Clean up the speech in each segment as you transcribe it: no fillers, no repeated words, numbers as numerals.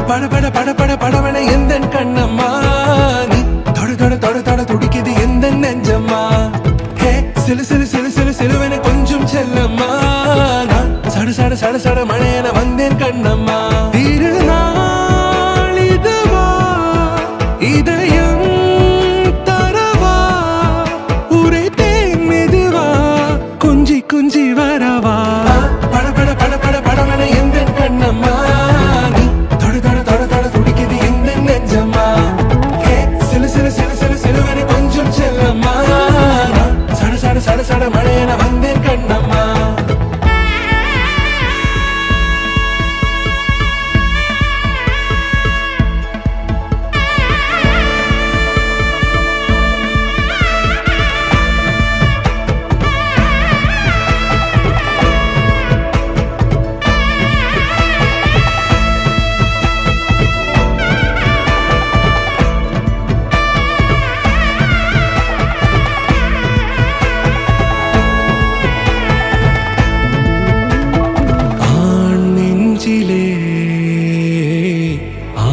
பட பட பட பட படவன எந்த கண்ணம்மா நீ தொட தொட தொட தொட துடிக்குது எந்த நெஞ்சம்மா ஹே சிலு சிலு சிலு சிலு சிலுவன கொஞ்சம் செல்லம்மா நான் சட சட சட சட மழையன வந்தேன் கண்ணம்மா திருநாள் இதுவா இதயம் தரவா உரைத்தேன் மெதுவா குஞ்சி குஞ்சி வரவா பட பட பட பட படவன எந்த கண்ணம்மா நீ தொட தொட தொட தொட துடிக்குது எந்த நெஞ்சம்மா ஹே சிலு சிலு சிலு சிலு சிலுவன கொஞ்சம் செல்லம்மா நான் சட சட சட சட மழையன வந்தேன் கண்ணம்மா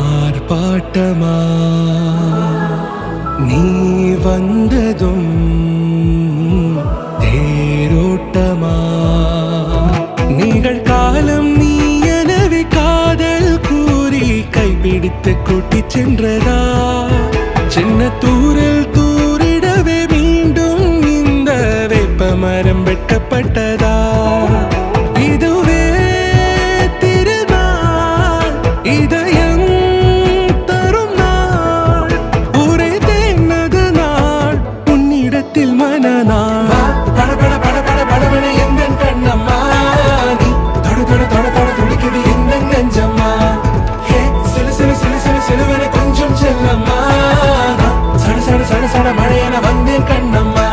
ஆர்ப்பாட்டமா நீ வந்ததும் தேரோட்டமா நிகழ்காலம் நீ எனவே காதல் கூறி கைப்பிடித்து கூட்டி சென்றதா சின்ன தூரல் தூரிடவே மீண்டும் இந்த வேப்ப மரம் வெட்டப்பட்டதா இதுவே திருநாள் இதயம் தரும் நாள் உரைத்தேனது நாள் உன்னிடத்தில் மனநாள் பட பட பட பட படவன எந்த கண்ணம்மா நீ தொட தொட தொட தொட துடிக்குது எந்த நெஞ்சம்மா ஹே சிலு சிலு சிலு சிலு சிலுவன கொஞ்சம் செல்லம்மா சட சட சட சட மழையன வந்தேன் கண்ணம்மா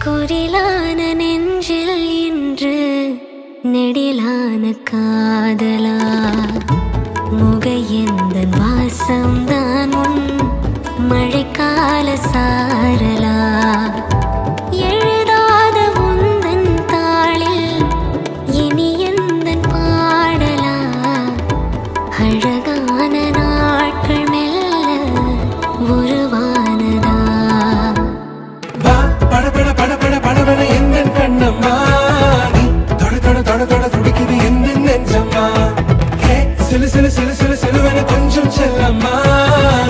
குரிலான நெஞ்சில் இன்று நெடிலான காதலா முகையெந்தன் வாசம்தான் உன் மழைக்கால சாரலா எழுதாத உந்தன் தாளில் இனி எந்தன் பாடலா அழகான நாட்கள் மெல்ல உருவானதா பட பட பட பட படவன எந்த கண்ணம்மா நீ தொட தொட தொட தொட துடிக்குது எந்த நெஞ்சம்மா ஹே சிலு சிலு சிலு சிலு சிலுவன கொஞ்சம் செல்லம்மா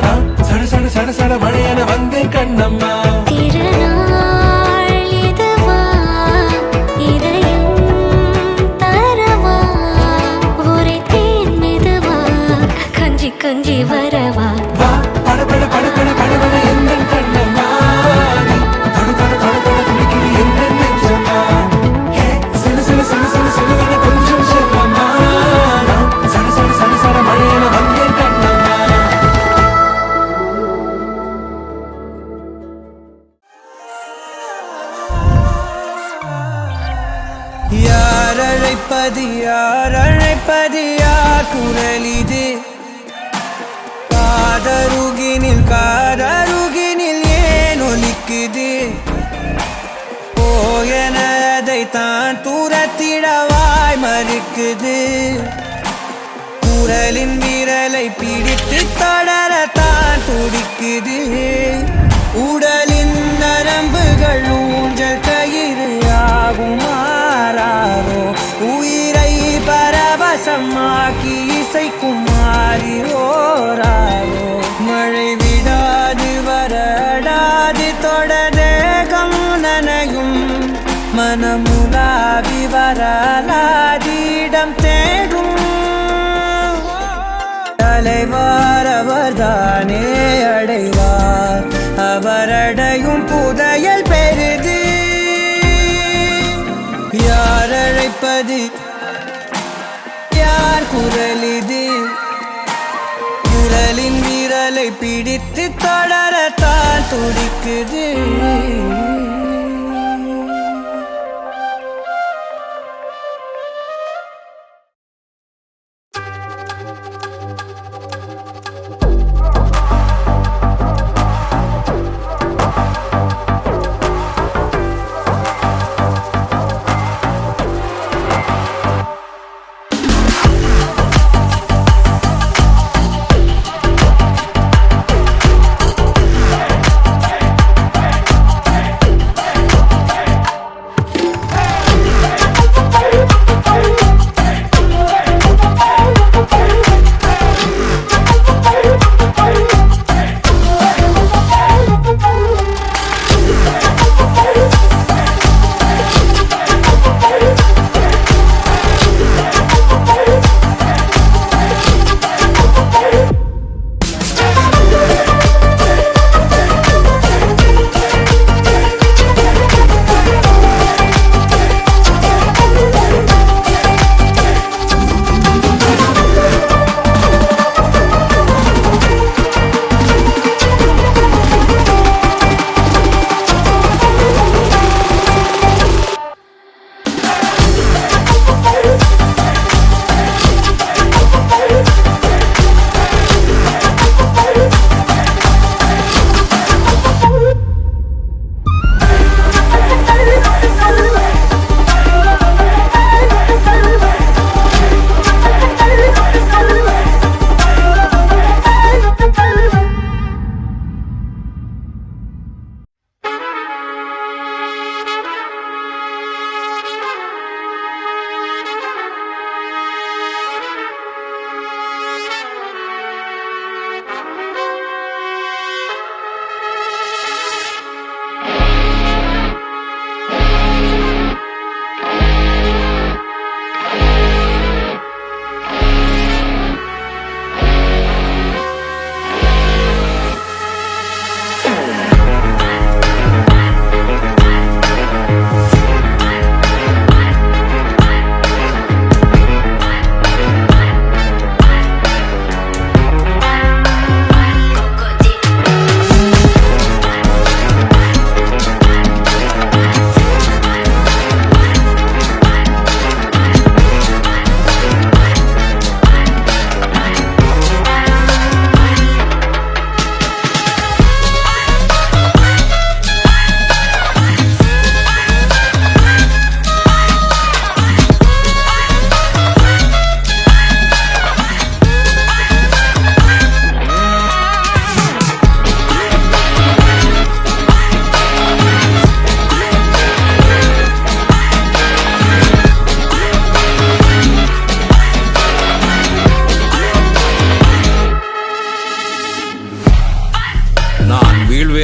நான் சட சட சட சட மழையன வந்தேன் கண்ணம்மா திருநாள் இதுவா இதயம் தரவா உரைத்தேன் மெதுவா கஞ்சி கஞ்சி வரவா பட பட பட பட படவன எந்த கண்ணம்மா நீ தொட தொட தொட தொட துடிக்குது எந்த நெஞ்சம்மா ஹே சிலு சிலு சிலு சிலு சிலுவன கொஞ்சம் செல்லம்மா நான் சட சட சட சட மழையன வந்தேன் கண்ணம்மா யார் அழைப்பது யார் அழைப்பது யார் குரலிது காதருகினில் ஏன் ஒலிக்குது போயனதை தான் தூரத்திடவாய் மறுக்குது குரலின் விரலை பிடித்து தொடரத்தான் துடிக்குது உடலின் நரம்புகள் ஊஞ்சல் கயிறு ஆகும் மாறாரோ உயிரை பரவசமாக்கி இசைக்கும் மாறி ஓராரோ மழை விடாது வரடாது தொடரேகம் நனையும் மனமுலாவி வரலாதிடம் தேடும் தலைவார் அவர்தானே அடைவார் அவரடையும் புதையல் பெரிது யார் அழைப்பது யார் குரலிது குரலின் விரலை பிடித்து தொடரத்தான் துடிக்குது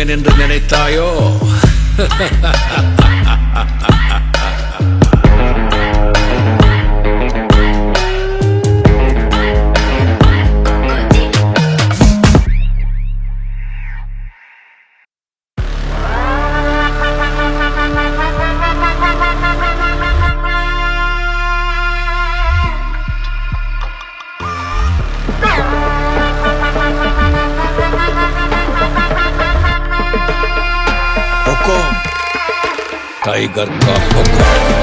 விடுவேன் என்று நினைத்தாயோ? टाइगर का हुक्म।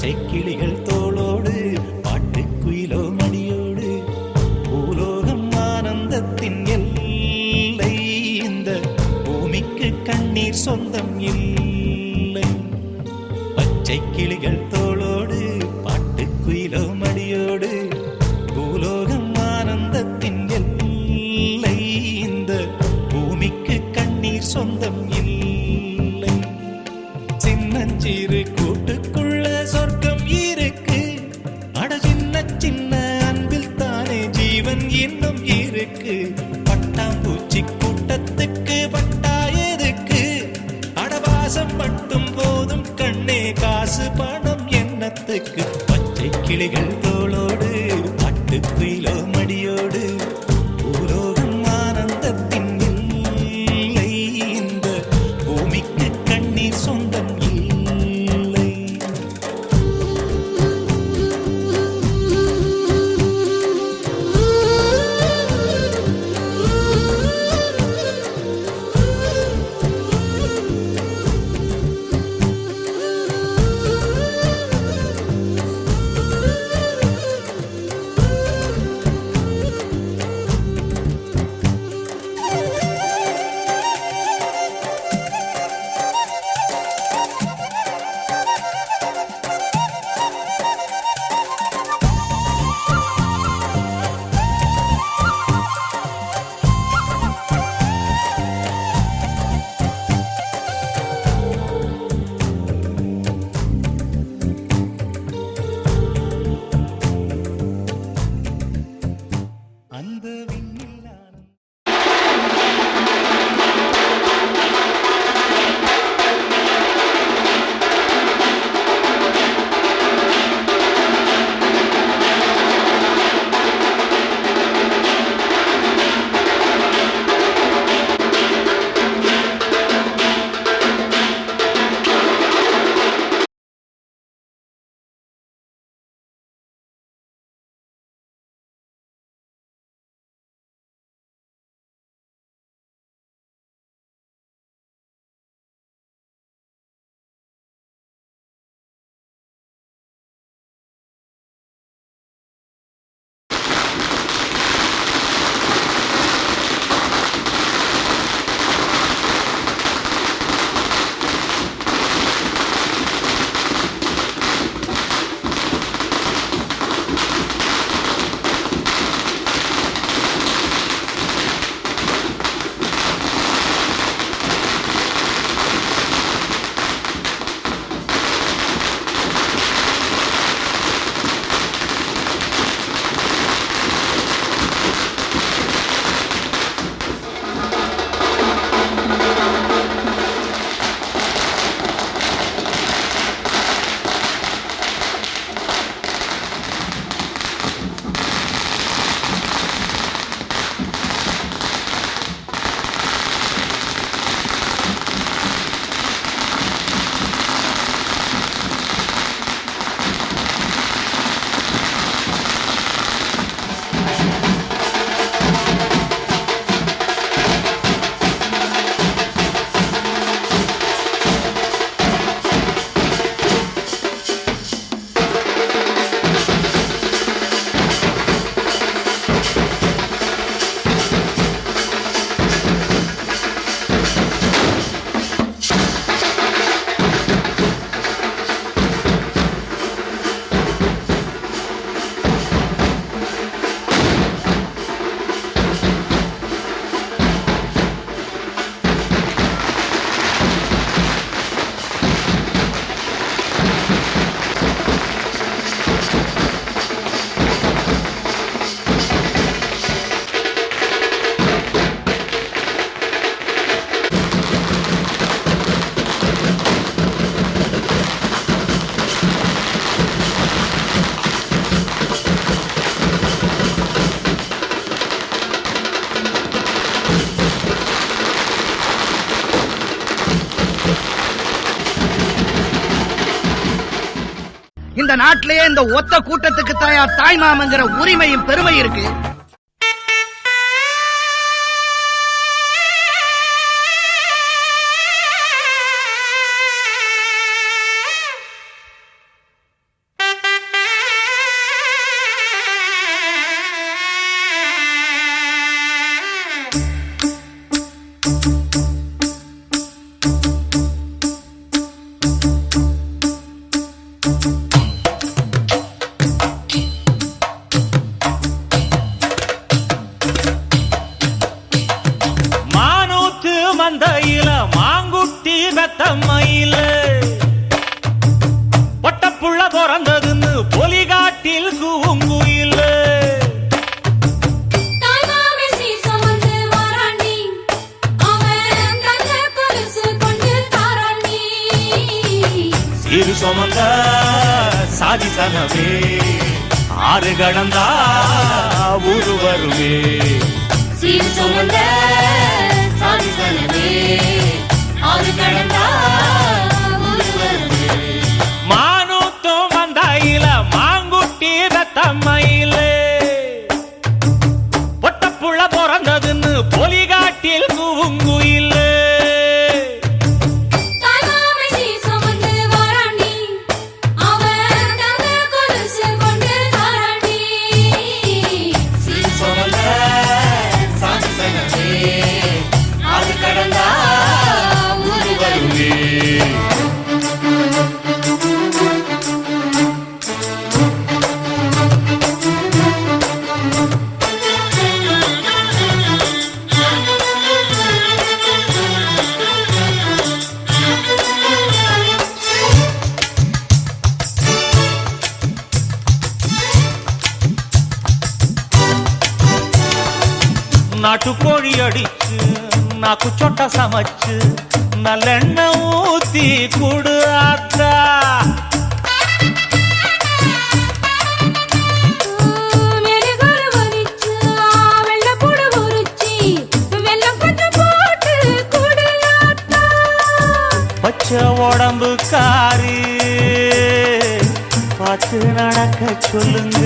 பச்சை கிளிகள் தோளோடு பாட்டுக்குயிலோ மடியோடு பூலோகம் ஆனந்தத்தின் எல்லை இந்த பூமிக்கு கண்ணீர் சொந்தம் இல்லை பச்சை கிளிகள் தோளோடு பாட்டுக்குயிலோ மடியோடு பூலோகம் ஆனந்தத்தின் எல்லை இந்த பூமிக்கு கண்ணீர் சொந்தம் இல்லை சின்னஞ்சிறு கூட்டுக்குள்ள சொர்க்கம் இருக்கு அட சின்ன சின்ன அன்பில் தானே ஜீவன் இன்னும் இருக்கு பட்டாம்பூச்சி கூட்டத்துக்கு பட்டா எதுக்கு அடவாசம் மட்டும் போதும் கண்ணே காசு பணம் என்னத்துக்கு பச்சை கிளிகள் தோளோடு பாட்டுக்குயிலோ மடியோடு பூலோகம் ஆனந்தத்தின் இல்லை இந்த பூமிக்கு கண்ணீர் சொந்தம் இல்லை அந்த விண்ணில் ஆனந்த இந்த நாட்டிலேயே இந்த ஒத்த கூட்டத்துக்கு தாய் மாமங்கிற உரிமையும் பெருமை இருக்கு. புள்ள பிறந்ததுன்னு பொலிகாட்டில் கூங்குயில்ல தாய்மாமே சீசமந்து வாராண்டி அவன் தங்க கொலுசு கொண்டு தாராண்டி சீரு சுமந்த சாதி சனவே ஆறு கடந்தா ஊரு வருவே சீர் சுமந்த சாதி சனவே ஆறு கடந்தா ஊரு வருவே மானூத்தும் வந்தாயில மாங்குட்டி தத்தம்மையில பொட்டப்புள்ள பிறந்ததுன்னு பொலிகாட்டில் கூங்குயில்ல தாய்மாமே சீசமந்து வாராண்டி அவன் தங்க கொலுசு கொண்டு தாராண்டி சீர் சுமந்த சாதி சனவே ஆறு கடந்தா ஊரு வருவே நாட்டுக்கோழி அடிச்சு நாக்கு சொட்ட சமைச்சு நல்லெண்ணெய் ஊத்தி குடு ஆத்தா மெழுகுரு வலிச்சு வெள்ளப்பூடு உரிச்சி வெல்லம் கொஞ்சம் போட்டு குடியாத்தா பச்சை உடம்பு காரி பார்த்து நடக்க சொல்லுங்க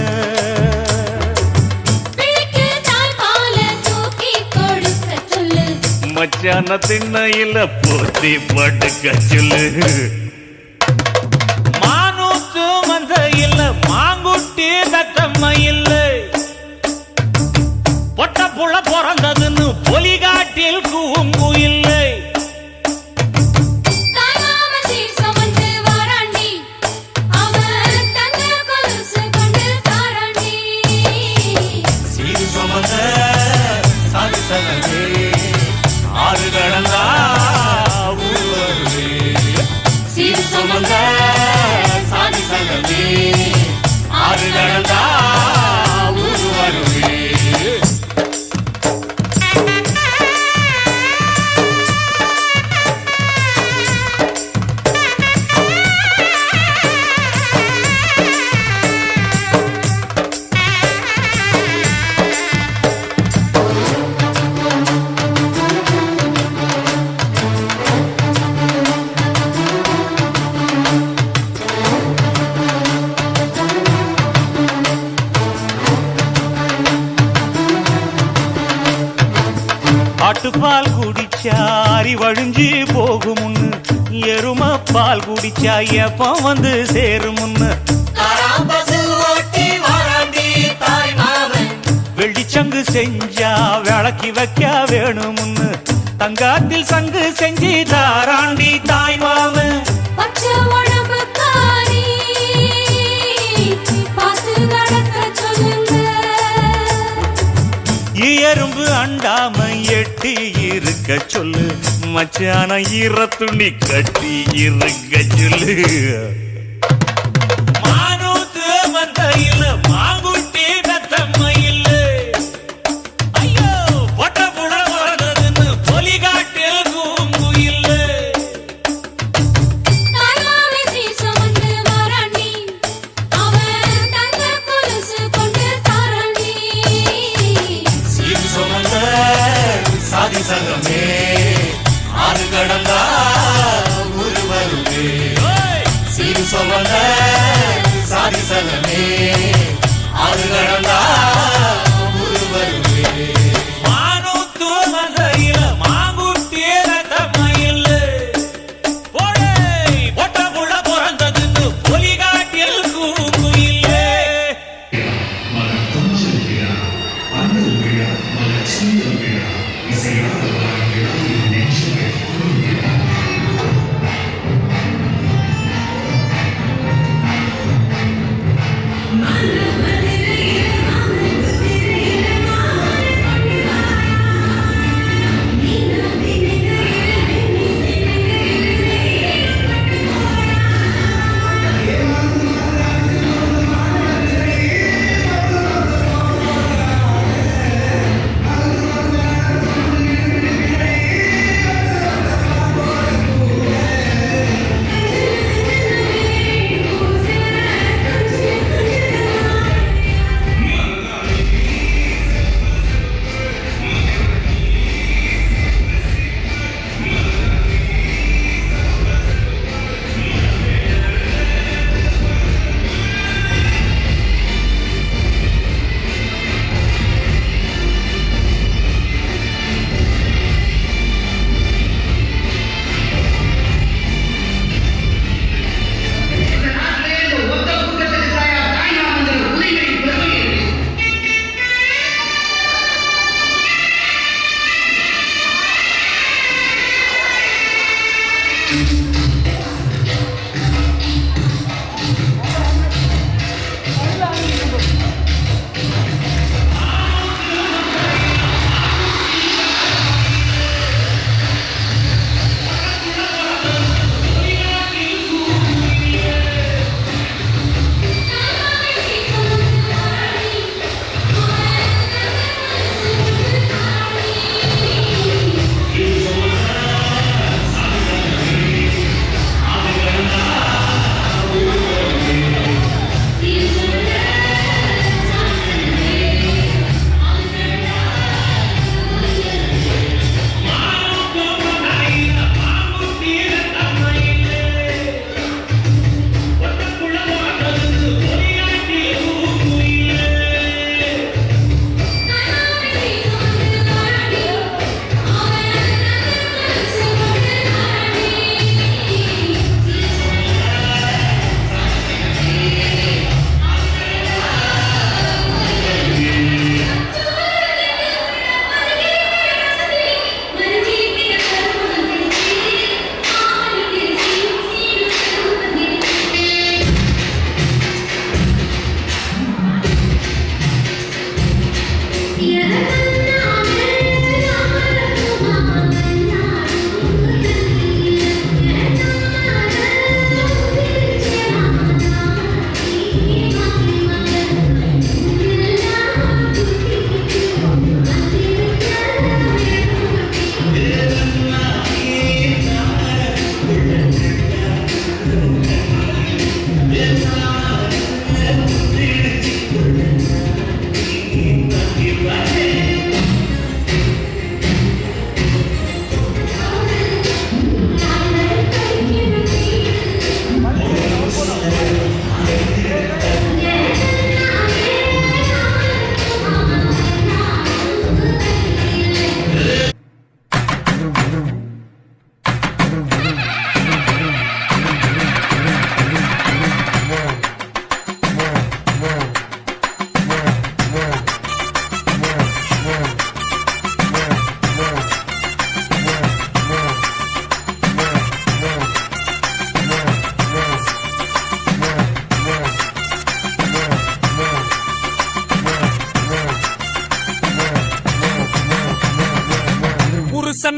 பிள்ளைக்கு தாய்ப்பால தூக்கி கொடுக்க சொல்லு மச்சான திண்ணையில போத்தி படுக்க சொல்லு மானூத்து மந்த இல்ல மாங்குட்டி தத்தம்மை இல்ல பொட்ட புள்ள பிறந்ததுன்னு பொலிகாட்டில் கூங்கு இல்லை தாய்மாமே சீசமந்து வாராண்டி அவன் தங்க கொலுசு கொண்டு தாராண்டி சீரு சுமந்த சாதி சனவே ஆறு கடந்தா ஊரு வருவே சீர் சுமந்த சாதி சனவே ஆறு கடந்தா ஊரு வருவே ஆட்டுப்பால் குடிச்சா அறிவழிஞ்சு போகுமுன்னு எரும பால் குடிச்சா எப்ப வந்து சேருமுன்னு வெள்ளிச்சங்கு செஞ்சா விளக்கி வைக்க வேணுமுன்னு தங்காத்தில் சங்கு செஞ்சு தாராண்டி தாய் மாமன் பச்சை உடம்பு காரி பார்த்து நடக்க சொல்லுங்க எறும்பு அண்டாம எட்டி இருக்க சொல்லு மச்சான ஈர துணி கட்டி இருக்க சொல்லு மானூத்து மந்தையில மாங்குட்டி தத்தம்மை இல்ல ஐயோ பொட்ட புள்ள வரதுன்னு பொலிகாட்டில் கூங்கு இல்ல தாய்மாமே சீசமந்து வாராண்டி அவன் தங்க கொலுசு கொண்டு தாராண்டி சீர் சுமந்த சாதி சங்கமே ஆறு கடந்தா ஊரு வருவே சீர்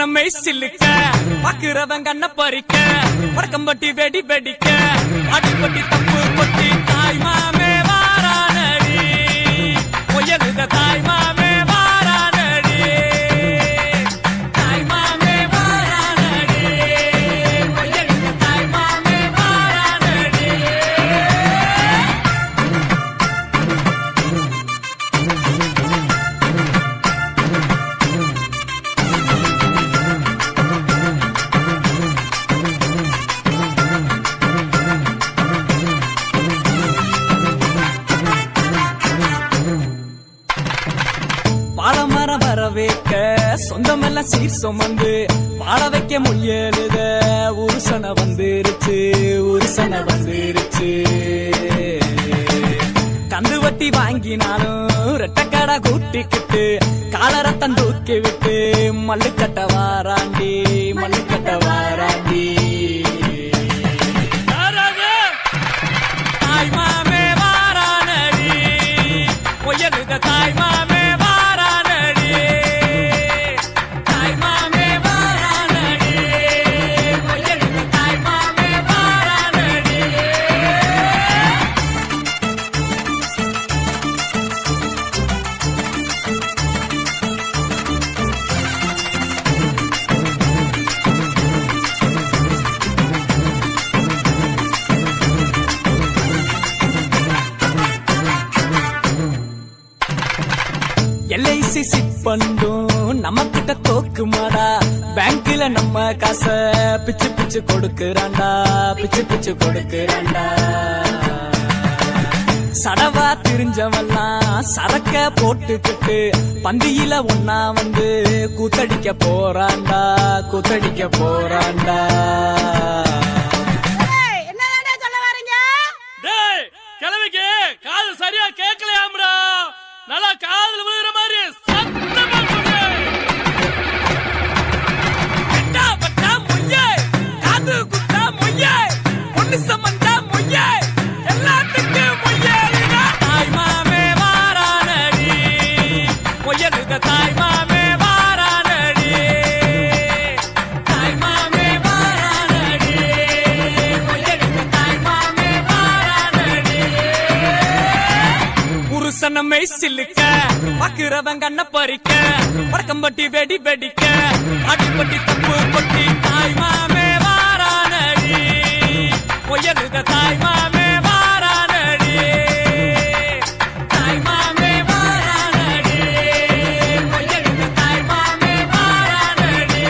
புருஷனம்மை சில்லுக்க பாக்குறவன் கண்ண பறிக்க வடக்கம்பட்டி வெடி வெடிக்க அடிப்பட்டி தப்பு கொட்டி தாய் மாமே வாரானடி பொய்யலுத தாய் மாமே வாரானடி தாய் மாமே வாரானடி பொய்யலுத தாய் மாமே வாரானடி பாலமரம் வர வைக்க சொந்தமெல்லாம் சீர் சுமந்து வாழ வைக்க முயலுத உருசன வந்துருச்சு உருசன வந்துருச்சு கந்து வட்டி வாங்கினாலும் ரெட்டக்கடை கூட்டிக்கிட்டு காலரத்தம் தூக்கி விட்டு மல்லுக்கட்ட வாராண்டி மல்லுக்கட்ட வாராண்டி தாய் மாமே வாரானடி பொய்யலுத தாய் மாமே வாரானடி தாய் மாமே வாரானடி பொய்யலுத தாய் மாமே வாரானடி எல்ஐசி சிட் பண்ணும் நம்ம கிட்ட தோக்குமாடா பேங்க்ல நம்ம காசை பிச்சு பிச்சு கொடுக்கறான்டா பிச்சு பிச்சு கொடுக்கறான்டா சடவா திரிஞ்சவெல்லாம் சரக்க போட்டுக்கிட்டு பந்தியில ஒன்னா வந்து கூத்தடிக்க போறான்டா கூத்தடிக்க போறான்டா டேய் கிழவிக்கு காது சரியா கேட்கலையாம்டா நல்லா காதுல விழுற மாதிரி சத்தமா சொல்லு கட்டா பட்டா மொய்யே காது குத்தா மொய்யே பொண்ணு சமந்தா மொய்யே எல்லாத்துக்கு மொய்யே தாய் மாமே வாரானடி பொய்யலுத தாய் மாமே வாரானடி தாய் மாமே வாரானடி பொய்யலுத தாய் மாமே வாரானடி புருஷனம்மை சில்லுக்க பாக்குறவன் கண்ண பறிக்க வடக்கம்பட்டி வெடி வெடிக்க அடிப்பட்டி தப்பு கொட்டி தாய் மாமே வாரானடி பொய்யலுத தாய் மாமே வாரானடி தாய் மாமே வாரானடி பொய்யலுத தாய் மாமே வாரானடி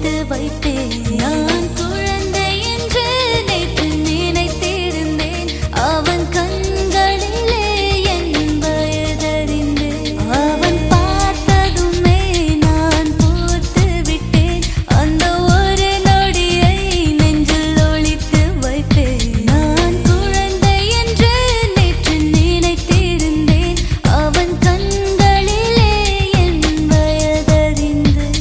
ஒழித்து வைப்பேன். நான் குழந்தை என்று நேற்று நினைத்திருந்தேன். அவன் கண்களிலே என் வயதறிந்தேன். அவன் பார்த்ததுமே நான் பூத்து விட்டேன். அந்த ஒரு நொடியை நெஞ்சில் ஒழித்து வைப்பேன். நான் குழந்தை என்று நேற்று நினைத்திருந்தேன். அவன் கண்களிலே என் வயதறிந்தேன்.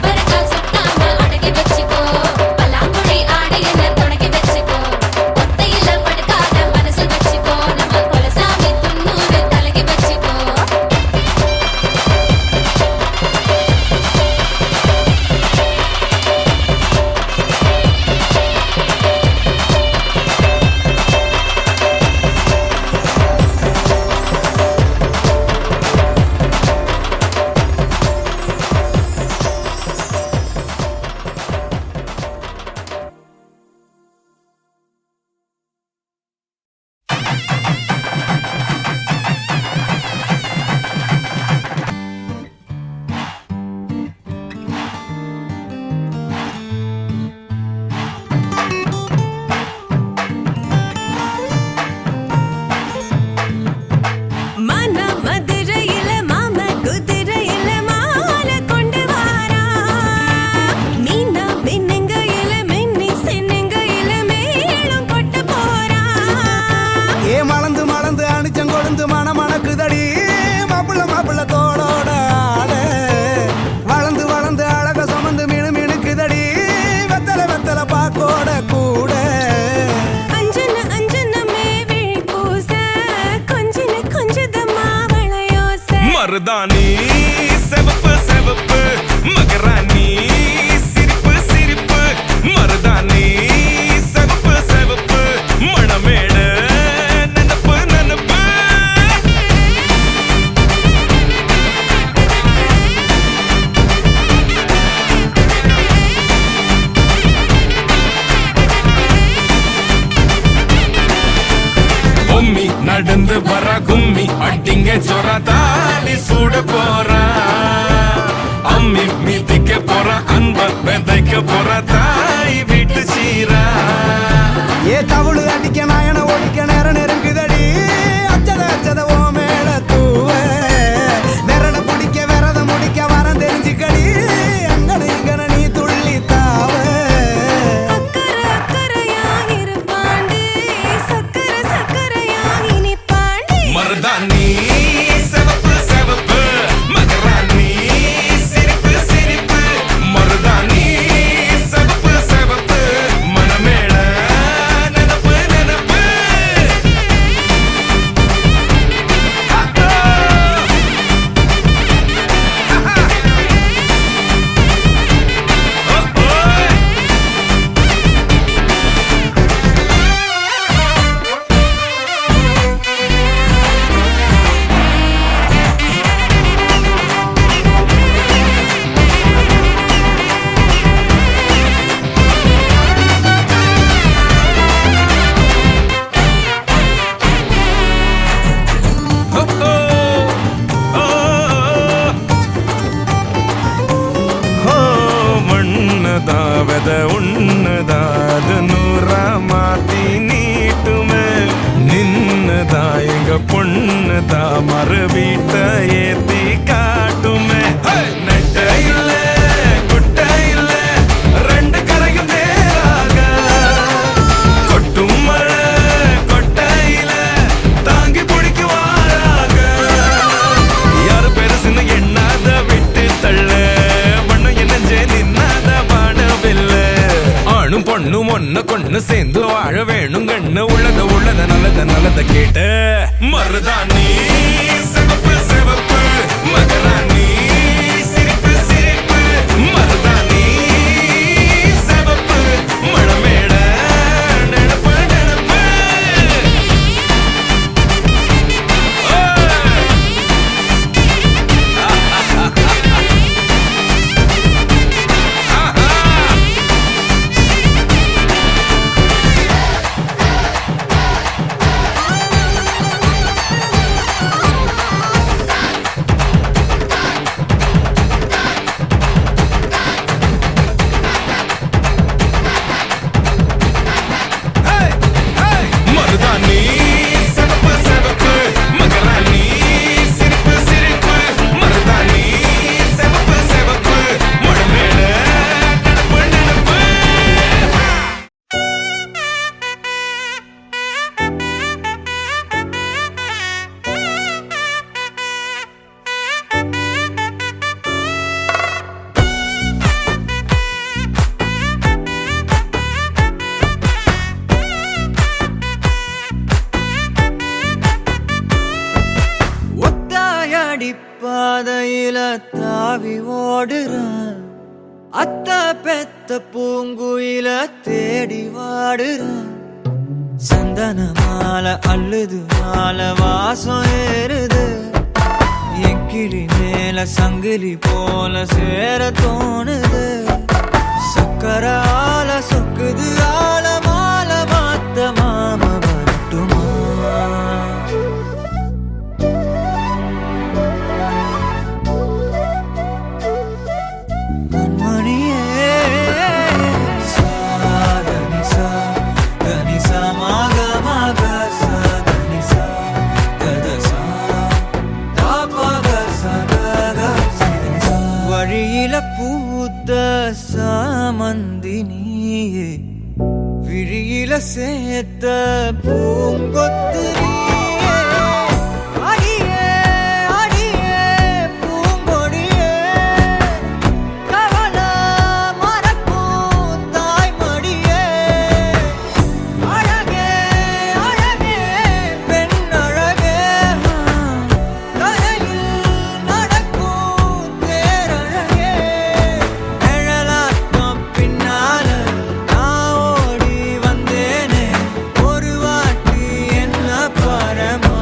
பரக்கால் சுத்தாம அடக்கி வச்சுக்கோ. பல்லாங்குழி ஆடி என்ன தொடக்கி வச்சுக்கோ. ஒத்தையில படுக்காத மனசில் வச்சுக்கோ. நம்ம குலசாமி 90 தலைக்கு வச்சுக்கோ. மன மதுரையில மாம குதிரையில மாலை கொண்டு வாரா. மீனா மின்னுங்கையில மின்னி சின்னுங்கையில மேளம் கொட்ட போறா. ஏ மலந்து மலந்து அணிச்சம் கொழுந்து மணக்குதடி மாப்பிள்ள தோளோட ஆட வளர்ந்து வளர்ந்து அழக சுமந்து மினுக்குதடி வெத்தல பாக்கோட கூட அஞ்சன அஞ்சனமே விழி பூச கொஞ்சன கொஞ்சதமா வளையோச. மருதாணி செவப்பு செவப்பு மகராணி சிரிப்பு சிரிப்பு மருதாணி செவப்பு செவப்பு மணமேட நனப்பு நனப்பு. பொம்மி நடந்து வர கும்மி அட்டிங்க ஜொரா தாலி சூட போறா. அம்மி மீதிக்க போற அன்ப விதைக்க போற தாய் வீட்டு சீரா. ஏ தவுளு அடிக்க நாயன ஓடிக்க நேரம் நெருங்குதடி அச்சத ஓ மேல தூவ விரட பிடிக்க விரத முடிக்க வரம் தெரிஞ்சுக்கடி அங்கன இங்கன நீ துள்ளி தாவ. அக்கறை அக்கறையா இருப்பாண்டு சக்கரை சக்கரையா இனிப்பாண்டு. மருதாணி செவப்பு செவப்பு மகராணி சிரிப்பு சிரிப்பு மருதாணி செவப்பு செவப்பு மணமேள நனப்பு நனப்பு. மண்ணதாவத உன்னதாத நூறா மாத்தி நீட்டுமே நின்னதா எங்க பொண்ணுதா மறு வீட்ட ஏத்தி காட்டுமே. நெட்ட இல்ல குட்ட இல்ல ரெண்டு கரையும் நேராக கொட்டும் மழை கொட்டையில தாங்கி பிடிக்குவாராக. யாரு பெருசுன்னு எண்ணாத விட்டு தள்ள பண்ண என்னஞ்சே நின்னாத பாடவில்லை. ஆணும் பொண்ணும் ஒன்ன கொண்டு சேர்ந்து வாழ வேணும் கண்ணு உள்ளத நல்லத கேட்ட மருதாணி செவப்பு செவப்பு மகராணி பாதையில தாவி ஓடுறான் அத்த பெத்த பூங்குயில தேடி வாடுறான் சந்தன மாலை அள்ளுது மாலை வாசம் ஏறுது என் கிளி மேல சங்கிலி போல சேர தோணுது சக்கர ஆல சொக்குது ஆல மால மாத்த மாம வரட்டுமா கண்மணியே சாதனிசா கனிசா மாக மாக சாதனிசா கதசா தாபக சகக சிதனிசா வழியில பூத்த சாமந்தி நீயே விழியில சேர்த்த பூங்கொத்து நீயே அடியே அடியே பூங்கொடியே கவல மறக்கும் தாய்மடியே அழகே அழகே பெண் அழகே கரையில் நடக்கும் தேரழகே நிழலாட்டம் பின்னால நான் ஓடி வந்தேனே ஒரு வாட்டி என்ன பரமா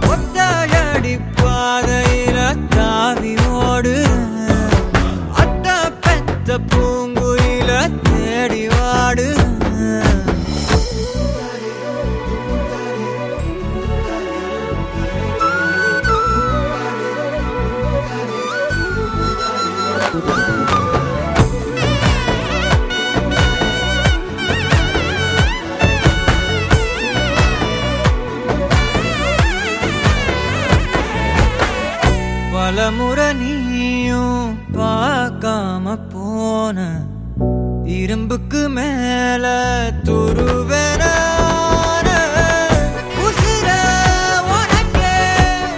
ஒத்தையடி பாதையில தாவி ஓடுறேன் அத்த பெத்த பூங்குயில தேடி வாடுறேன் பலமுறை நீயும் பார்க்காம போன இரும்புக்கு மேல துருவென உசிர உனக்கே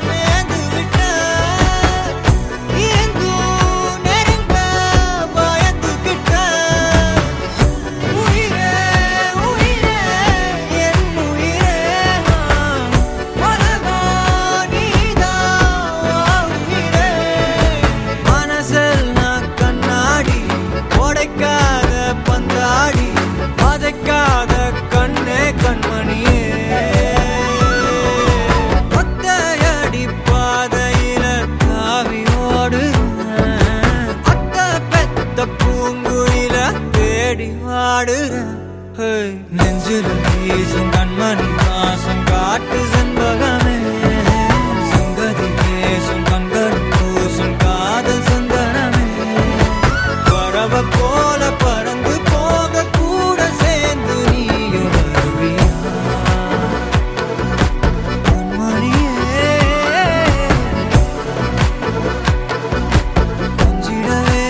நேர்ந்து விட்ட எங்கும் நெருங்க பயந்துகிட்ட உயிரே உயிரே என் உயிரே உலகம் நீதான் உயிரே மனசில் நான் கண்ணாடி உடைக்காத பந்தாடி வதைக்காத கண்ணே கண்மணியே ஒத்தையடி பாதையில தாவி ஓடுறேன் அத்த பெத்த பூங்குயில தேடி வாடுறேன் நெஞ்சில வீசும் கண்மணி வாசம் காட்டு செண்பகமே சங்கதி பேசும் கண்கள் பூசும் காதல் சந்தனமே பறவை போல பறந்து போக கூட சேர்ந்து நீயும் வருவியா கண்மணியே கொஞ்சிடவே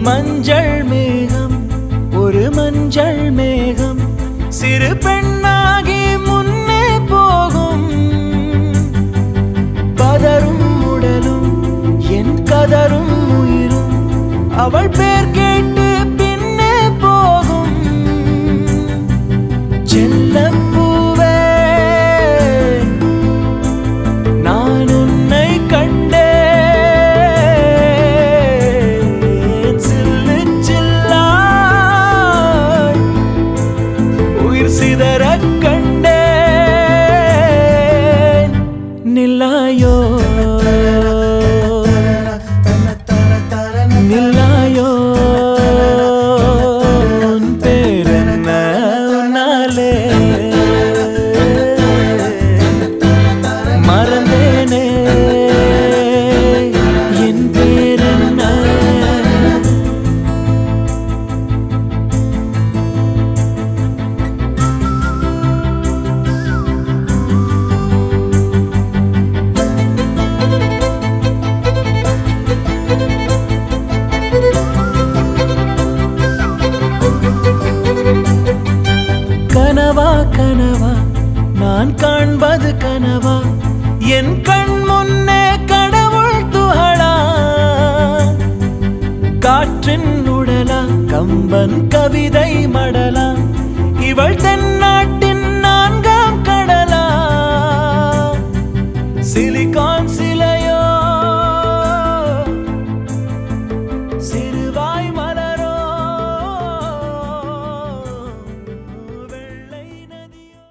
மஞ்சள் மேகம் ஒரு மஞ்சள் மேகம் சிறு பெண்ணாகி முன்னே போகும் பதரும் உடலும் என் கதரும் உயிரும் அவள் பேர் கேட்டு பின்னே போகும் செல்லப்பூவே நான் உன்னை கண்டேன் சில்லு சில்லாய் உயிர் சிதறக் கண்டேன் நில்லாயோ நில்லாயோ உன் பேரென்ன உன்னாலே மறந்தேனே என் பேரென்ன கனவா கனவா நான் காண்பது கனவா என் கண் முன்னே கடவுள் துகளா காற்றின் உடலா கம்பன் கவிதை மடலா இவள் தென்னாட்டின் நான்காம் கடலா சிலிகான் சிலையோ சிறுவாய் மலரோ வெள்ளை நதியோ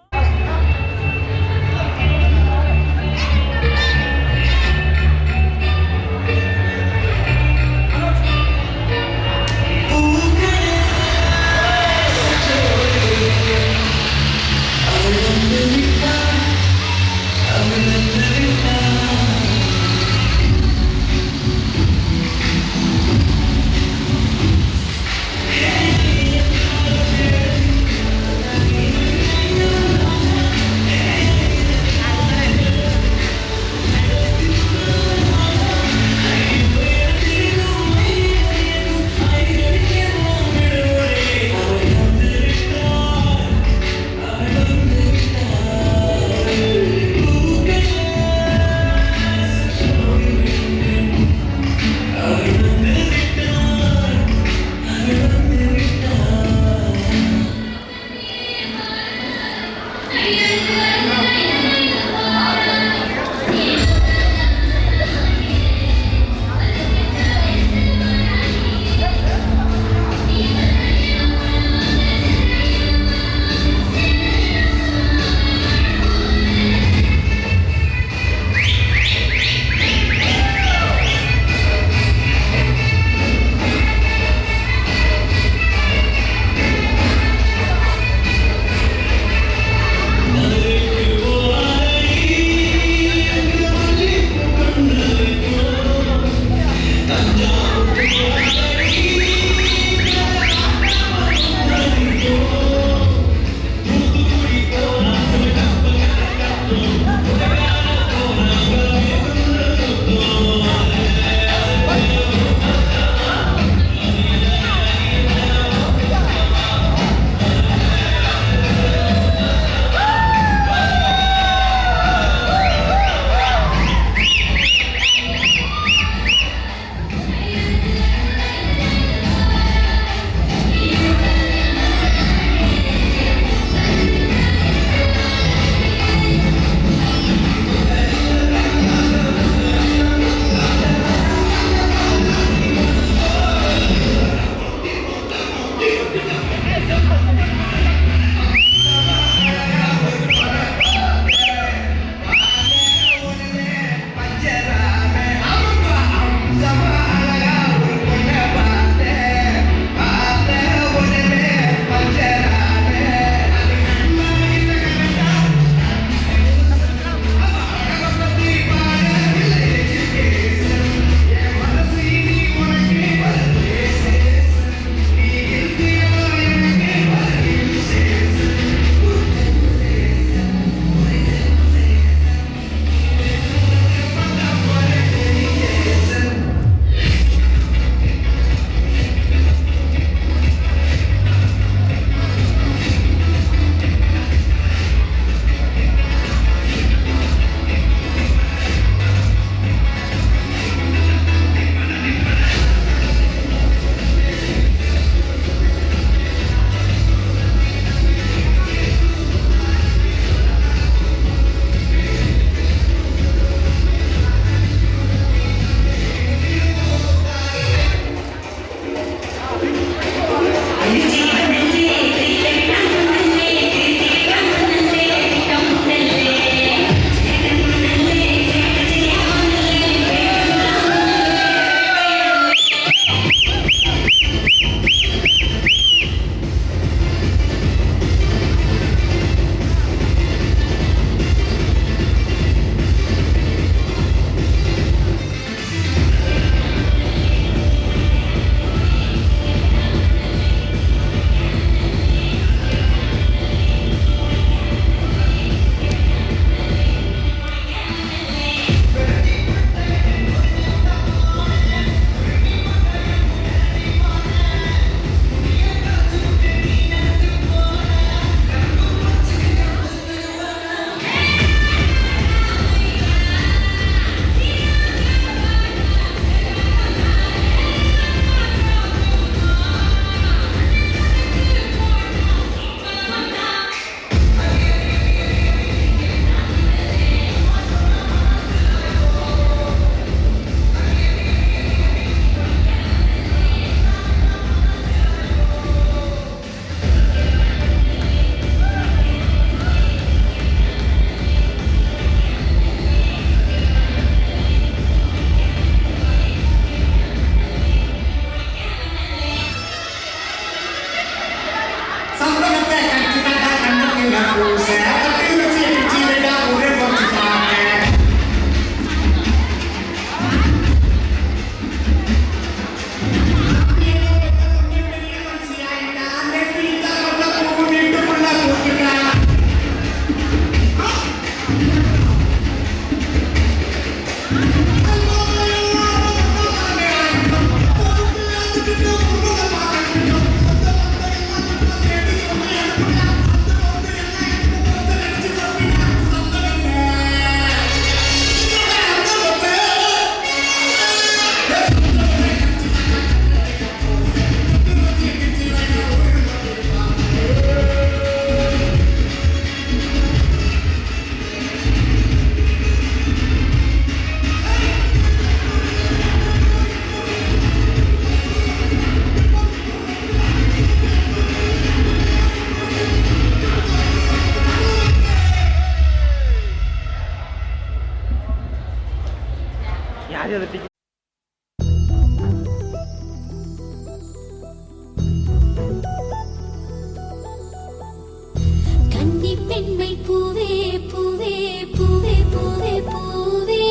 கன்னி பெண்மை பூவே பூவே பூவே பூவே பூவே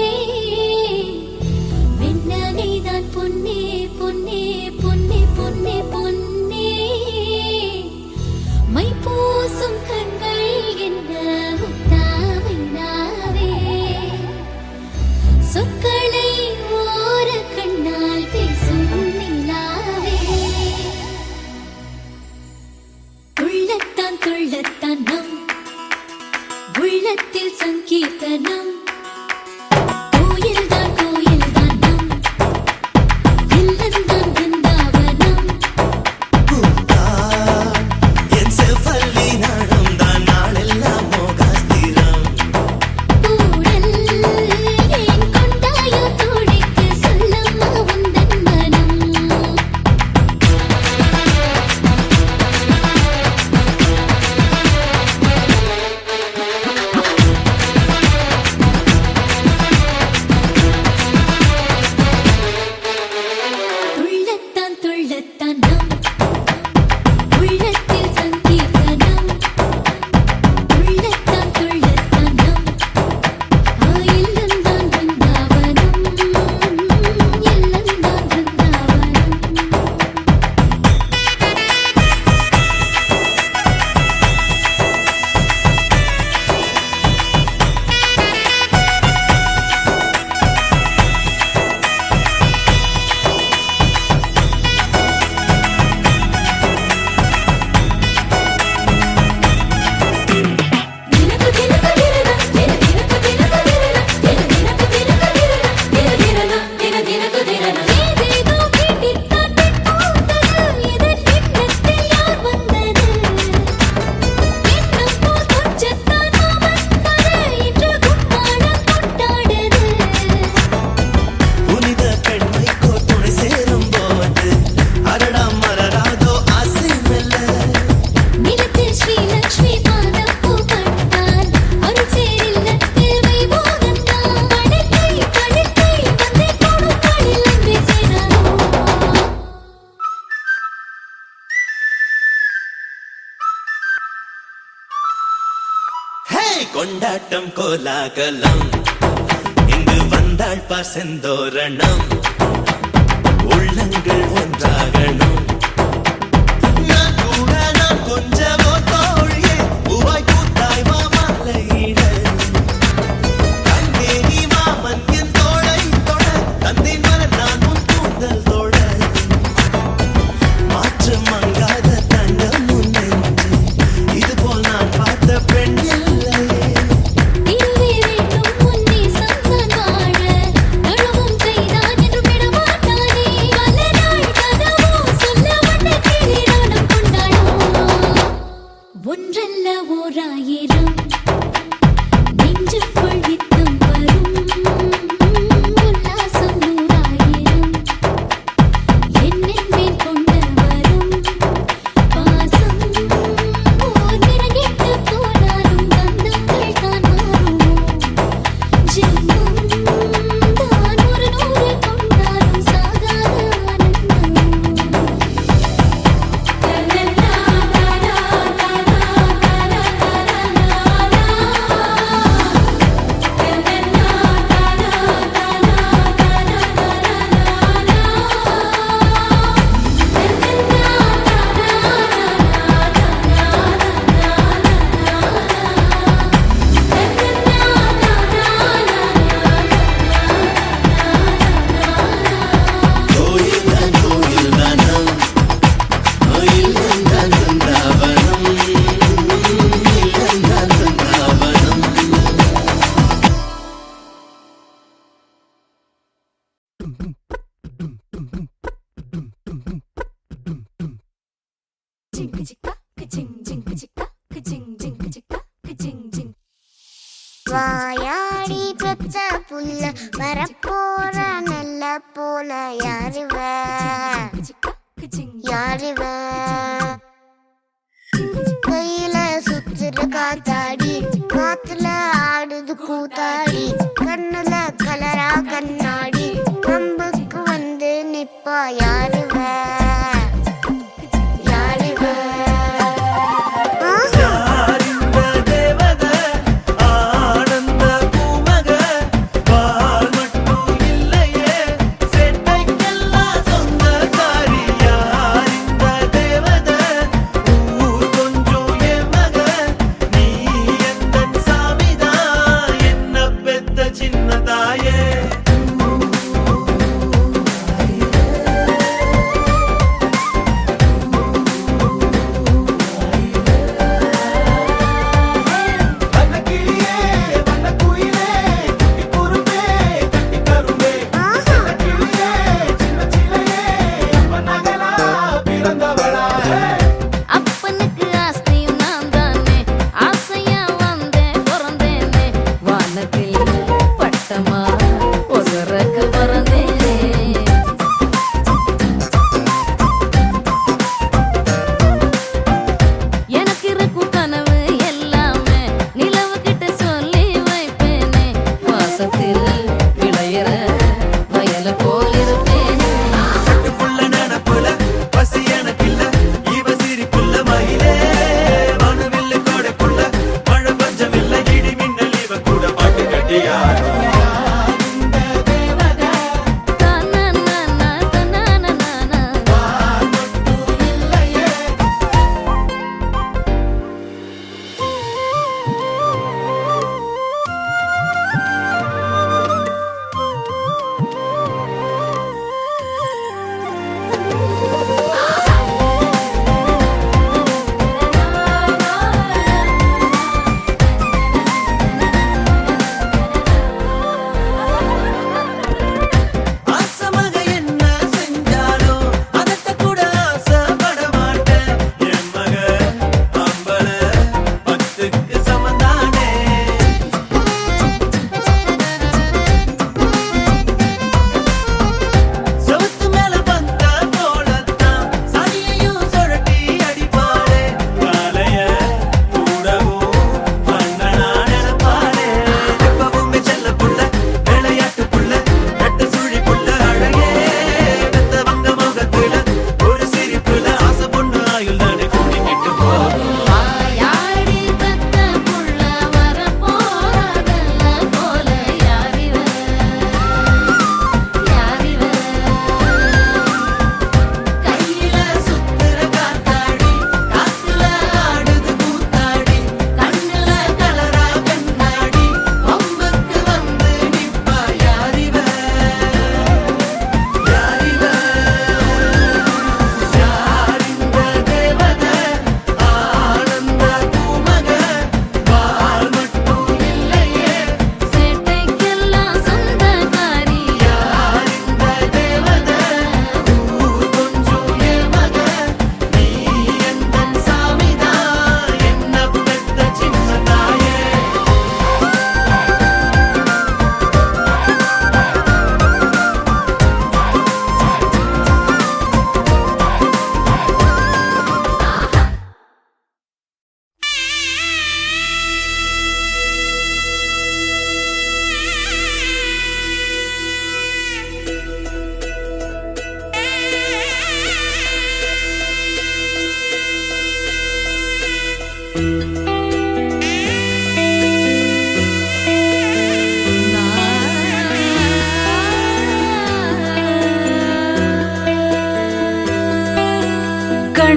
வெண்ணகைதான் பொன்னே பொன்னே பொன்னே பொன்னே பொன்னே மை பூசும் கண்கள் என்ன முத்தாவை நாவே சொற்களை ஓர கண்ணால் பேசும் நிலாவே உள்ளத்தான் துள்ளத்தான் நம் உள்ளத்தில் சங்கீர்த்தனம் கோயில்தான் கோயில்தான் நம் இல்லந்தான் பிருந்தாவனம் என் செவ்வல்லி நடந்தான் நாளெல்லாம் மோகாஸ்திரம் கூடல் ஏன் கொண்டாயோ தோழிக்கு சொல்லம்மா உந்தன் மனம் துள்ளத்தான் துள்ளத்தான் நம் உள்ளத்தில் சங்கீர்த்தனம் துள்ளத்தான் துள்ளத்தான் நம் இல்லந்தான் பிருந்தாவனம் இல்லந்தான் பிருந்தாவனம் தினக்கு தினக்கு தினக்கு தினக்கு தினக்கு தினக்கு தினக்கு தினக்கு ஏதேதோ கேட்டித்தான் பூத்தது இதன் எண்ணத்தில் யார் வந்தது எண்ணம் போல் கொஞ்சத்தான் மாமன் இன்று கும்மாளம் கொண்டாடுது புனித பெண்மைக்கோ துணை சேரும் போது அடடா மலராதோ ஆசை மெல்ல நிலத்தில் ஸ்ரீலக்ஷ்மி பாதம் பூ கண்டால் அருள் சேரில்லத்தில் வைபோகந்தான் படுக்கை படுக்கை வந்தே கொடுக்காளில் அன்றே சேராதோ ஹே கொண்டாட்டம் கோலாகலம் இங்கு வந்தாள் பசந்தோரணம் உள்ளங்கள் ஒன்றாகணும் நான் கூட நான் கொஞ்சமோ தோழியே பூவாய் பூத்தாய் மாமலையிட அங்கே நீ மாமன் என் தோளை தொட தந்தை மலர் நான் உன் கூந்தல் தொட மாற்று மங்காத தங்கம் உன் நெஞ்சு இதுபோல் நான் பார்த்த பெண் இல்லையே இதுவே வேண்டும் முன்னே சந்தான் வாழ நழுவும் கைதான் என்று விடமாட்டானே பல நாள் கனவோ சொல்ல வந்த கிளி நானும் கொண்டாடும் ஒன்றல்ல ஓராயிரம் நெஞ்சுக்குள் நித்தம் வரும் உல்லாசம் நூறாயிரம் என்னென்மேல் கொண்டு வரும் பாசம் ஓர் நிறங்கெட்டு போனாலும் பந்தங்கள் தான் மாறுமோ ஜென்மம் தான் ஒரு நூறு கொண்டாலும் சாகாத கோயில்தான் கோயில்தானம் இல்லந்தான் பிருந்தாவனம் இல்லந்தான் பிருந்தாவனம் ஜிங்கு ஜிக்கா கிஜிங் ஜிங்கு ஜிக்கா கிஜிங் ஜிங்கு ஜிக்கா கிஜிங் ஜிங் வாயாடி பெத்த புள்ள வரப்போற நல்ல போல யாருவ ஜிக்கா கிஜிங் யாருவ கையில சுத்துற காத்தாடி காத்துல ஆடுது கூத்தாடி கண்ணுல கலரா கண்ணாடி கம்புக்கு வந்து நிப்பா யாருவ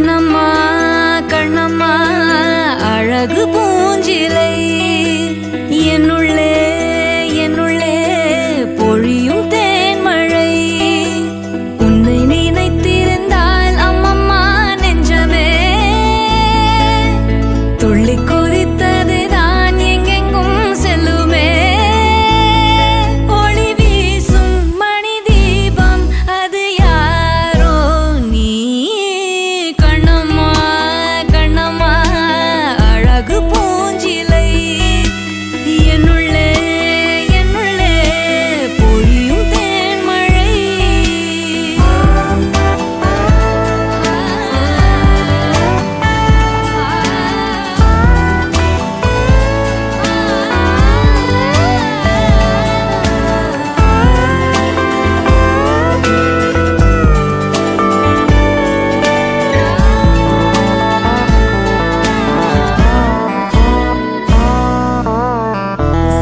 கண்ணம்மா கண்ணம்மா அழகு பூஞ்சிலை என்னுள்ளே என்னுள்ளே பொழியும் தேன்மழை உன்னை நினைத்திருந்தால் அம்மம்மா நெஞ்சமே துள்ளி கொதித்தது தான் எங்கெங்கும் செல்லுமே ஒளி வீசும் மணி தீபம் அது யாரோ நீ கண்ணம்மா கண்ணம்மா அழகு பூஞ்சிலை என்னுள்ளே என்னுள்ளே பொழியும் தேன்மழை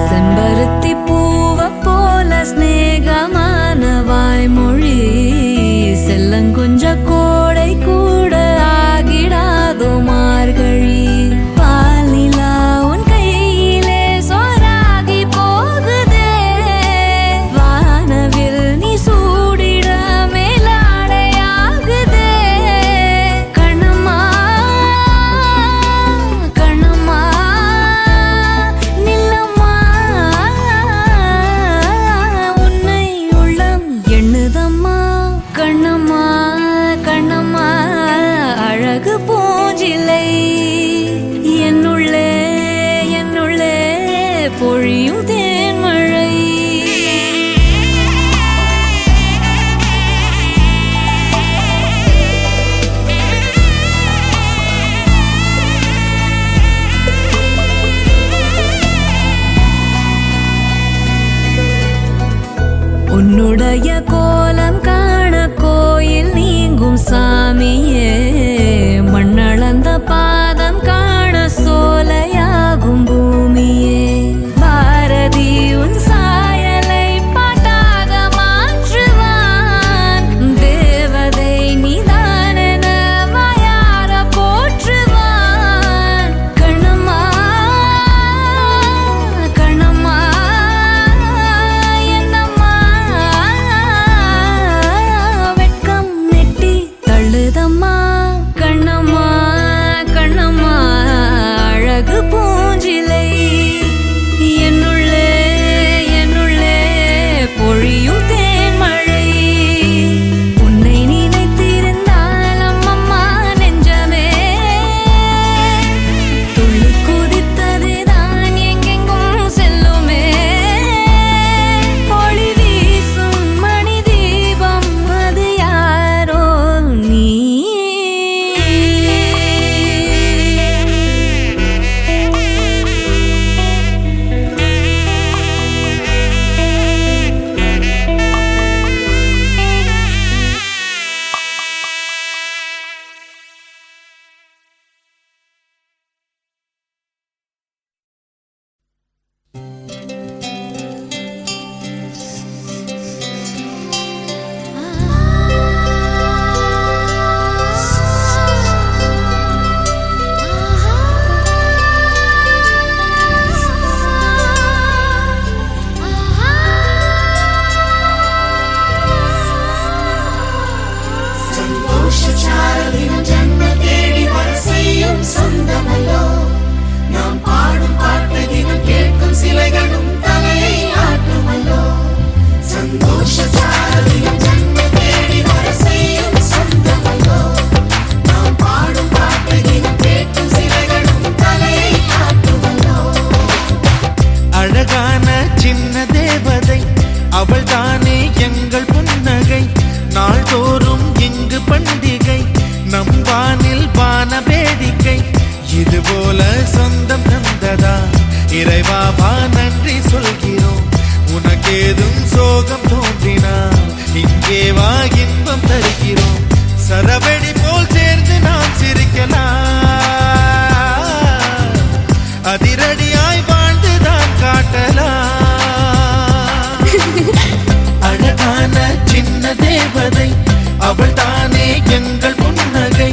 செம்பருத்தி பூவ போல ஸ்நேகமான வாய்மொழி செல்லங்குஞ்ச கோடை கூட ஆகிடாதோ மார்கழி பால் நிலா உன் கையிலே சோறாகி போகுதே வானவில் நீ சூடிட மேலாடையாகுதே கண்ணம்மா கண்ணம்மா நில்லம்மா உன்னை உள்ளம் எண்ணுதம்மா கண்ணம்மா கண்ணம்மா அழகு பூஞ்சிலை என்னுள்ளே என்னுள்ளே பொழியும் தேன்மழை உன்னுடைய கோலம் காண கோயில் நீங்கும் சாமியே மண்ணளந்த பாதம் காண சோலையாகும் பூமியே பாரதி உன் சாயலை பாட்டாக மாற்றுவான் தேவதை நீதானென வாயார போற்றுவான் கண்ணம்மா கண்ணம்மா என்னம்மா வெட்கம் நெட்டி தள்ளுதம்மா கண்ணம்மா கண்ணம்மா அழகு பூஞ்சிலை என்னுள்ளே என்னுள்ளே பொழியும் தேன்மழை உன்னை நினைத்திருந்தால் அம்மம்மா நெஞ்சமே துள்ளி குதித்தது தான் எங்கெங்கும் செல்லுமே ஒளி வீசும் மணி தீபம் அது யாரோ நீ சந்தோஷச்சாரலின் ஜன்ம தேடி வர செய்யும் சொந்தமல்லோ நாம் பாடும் பாட்டு தினம் கேட்கும் சிலைகளும் தலையை ஆட்டுமல்லோ சந்தோஷச்சாரலின் ஜன்ம தேடி வர செய்யும் சொந்தமல்லோ நாம் பாடும் பாட்டு தினம் கேட்கும் சிலைகளும் தலையை ஆட்டுமல்லோ அழகான சின்ன தேவதை அவள் தானே எங்கள் புன்னகை நாள்தோறும் இங்கு பண்டிகை நம் வானில் வான வேடிக்கை இது போல சொந்தம் தந்ததா இறைவா வா நன்றி சொல்கிறோம் உனக்கேதும் சோகம் தோன்றினால் இங்கே வா இன்பம் தருகிறோம் சரவெடி போல் சேர்ந்து நாம் சிரிக்கலாம் அதிரடியாய் வாழ்ந்துதான் காட்டலாம் அழகான சின்ன தேவதை அவள் தானே எங்கள் புன்னகை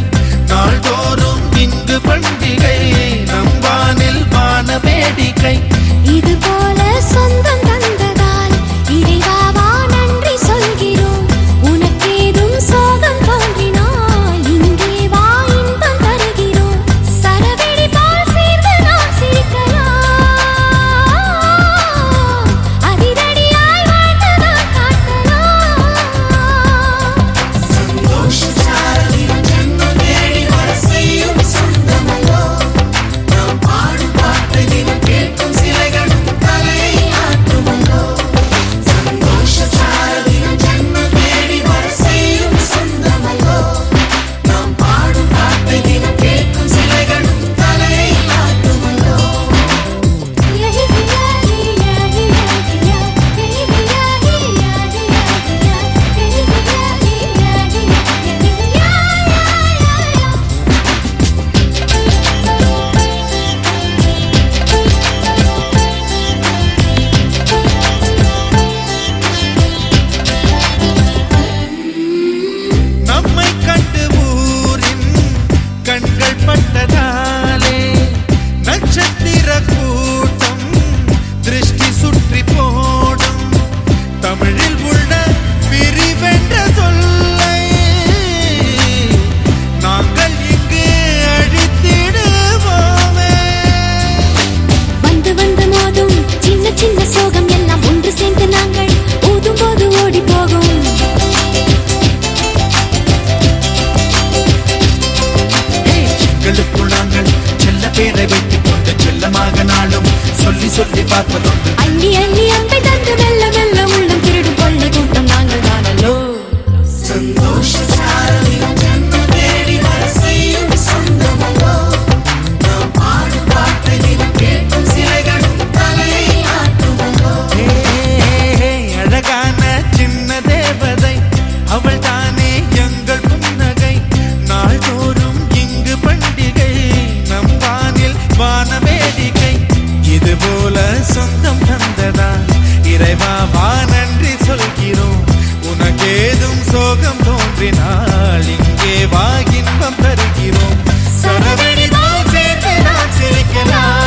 சொல்லி பார்ப்பதுண்டு. அள்ளி அள்ளி அன்பை தந்து மெல்ல மெல்ல உள்ளம் திருடும் கொள்ளை கூட்டம் நாங்கள் தானல்லோ. சந்தோஷ சாரதியும் ஜன்ம தேடி வர செய்யும் சொந்தமல்லோ. நாம் பாடும் பாட்டை தினம் கேட்கும் சிலைகளும் தலையை ஆட்டுமல்லோ. அழகான சின்ன தேவதை அவள் தானே எங்கள் புன்னகை. நாள்தோறும் இங்கு பண்டிகை நம் வானில் வான வேடிக்கை. இது போல சொந்தம் தந்ததா இறைவா வா நன்றி சொல்கிறோம். உனக்கேதும் சோகம் தோன்றினால் இங்கே வா இன்பம் தருகிறோம். சரவெடிதான் சேர்த்து நான் சிரிக்கலாம்.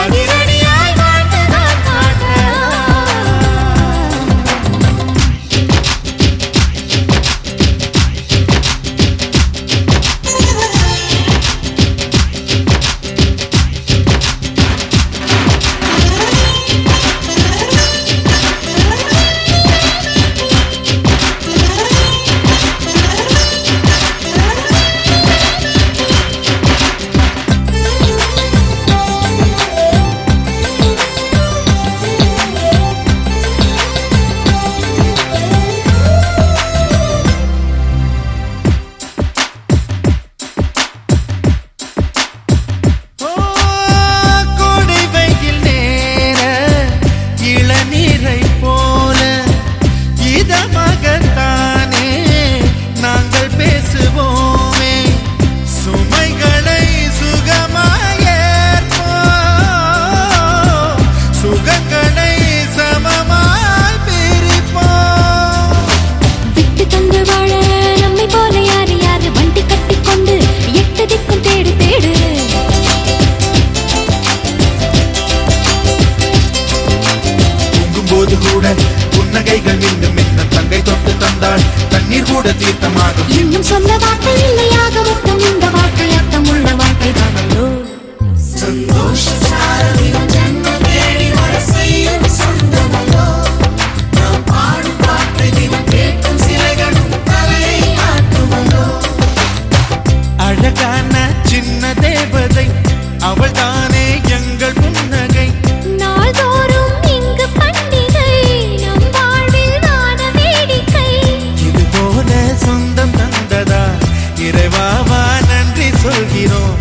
அதிரடியாய் வாழ்ந்து நான் காட்டலாம். கோடை வெயில் நேர இளநீரை போல இதமாகத்தானே நாங்கள் பேசுவோமே. சுமைகளை சுகமாயேற்போம், சுகங்களை சமமாய் பிரிப்போம். விட்டு தந்து வாழ நம்மை போல யாரு யாரு வண்டி கட்டி கொண்டு எட்டு திக்கும் தேடு தேடு. தூங்கும்போது கூட புன்னகைகள் மீண்டும் இன்னும் தங்கை தொட்டு தந்தாள் தண்ணீர் கூட தீர்த்தமாகும். இன்னும் சொல்ல வார்த்தை இல்லையாக மொத்தம் இந்த வாழ்க்கை அர்த்தம் உள்ள வாழ்க்கை தானல்லோ. சந்தோஷ சாரதியும் ஜன்ம தேடி வர செய்யும் சொந்தமல்லோ. நாம் பாடும் பாட்டை தினம் கேட்கும் சிலைகளும் தலையை ஆட்டுமல்லோ. அழகான சின்ன தேவதை அவள் தானே எங்கள் புன்னகை. நாள்தோறும் இங்கு பண்டிகை நம் வாழ்வில் வான வேடிக்கை. இது போல சொந்தம் தந்ததா இறைவா வா நன்றி சொல்கிறோம்.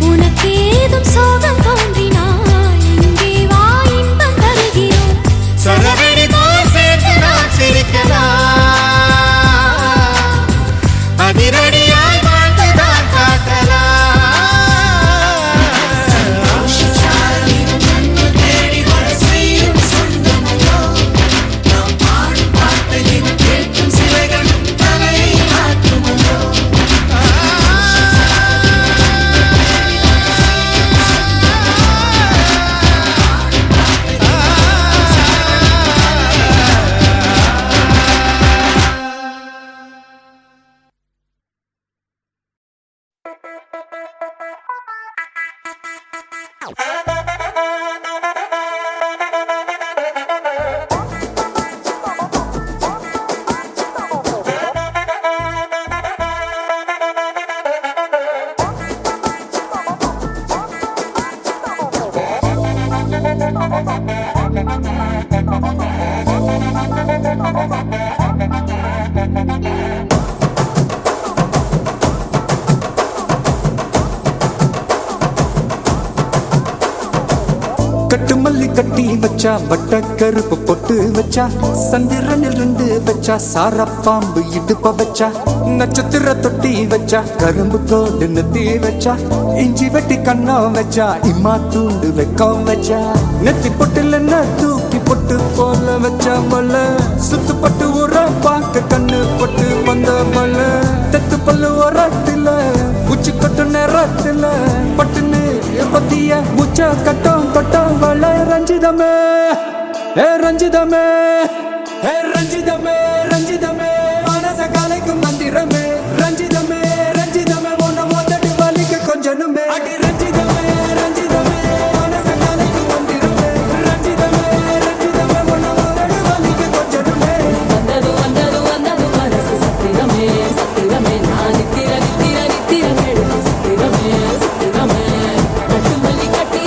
உனக்கேதும் சோகம் தோன்றினால் இங்கே வா இன்பம் தருகிறோம். சரவெடிதான் சேர்த்து நாம் சிரிக்கலாம். அதிரடியாய் வாழ்ந்துதான் காட்டலாம். சந்தோஷ சாரதியும் ஜன்ம தேடி வர செய்யும் சொந்தமல்லோ. நாம் பாடும் பாட்டை தினம் கேட்கும் சிலைகளும் தலையை ஆட்டுமல்லோ. கட்டு மல்லி கட்டி வச்சா வட்ட கருப்பு பொட்டு வச்சா சந்திரனில் 2 வச்சா சாரப்பாம்பு இடுப்ப வச்சா நட்சத்திர தொட்டி வச்சா கரும்பு கோடு நெத்தி வச்சா இஞ்சி வெட்டி கண்ணம் வச்சா இம்மா தூண்டு வெக்கம் வச்சா நெத்தி பொட்டுல தூக்கி பொட்டு போல வச்சா மல்ல சுத்து பட்டு உர பாக்க கண்ணு பொட்டு வந்த மல்ல தெத்து பல்லு ஒரத்துல உச்சி கொட்டு நேரத்துல பட்டுன்னு பத்திய முச்ச கட்டம் கட்டம் வள ரஞ்சிதமே ஏ ரஞ்சிதமே ஏ ரஞ்சிதமே ரஞ்சிதமே மனச கலைக்கும் மந்திரமே ரஞ்சிதமே ரஞ்சிதமே உன்ன மோதடி வலிக்கு கொஞ்சனுமே அடி ரஞ்சிதமே ரஞ்சிதமே மனச கலைக்கும் மந்திரமே ரஞ்சிதமே ரஞ்சிதமே உன்ன மோதடி வலிக்கு கொஞ்சனுமே. வந்தது வந்தது வந்தது மனசு சத்திரமே சத்திரமே நான் நித்திர நித்திர நித்திர கேடு சத்திரமே சத்திரமே கட்டு மல்லி கட்டி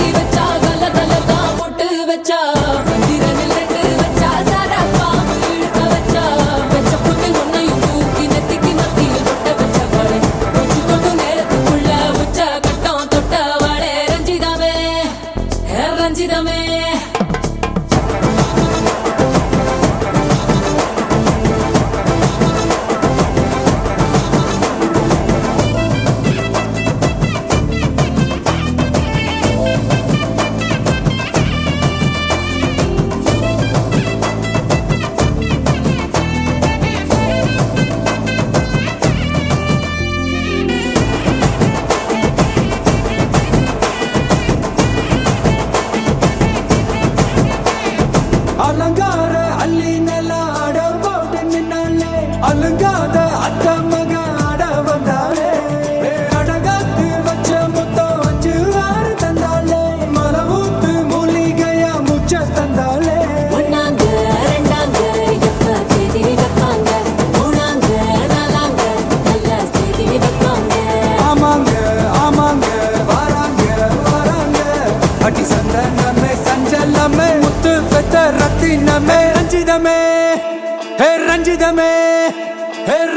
ரஞ்சிதமே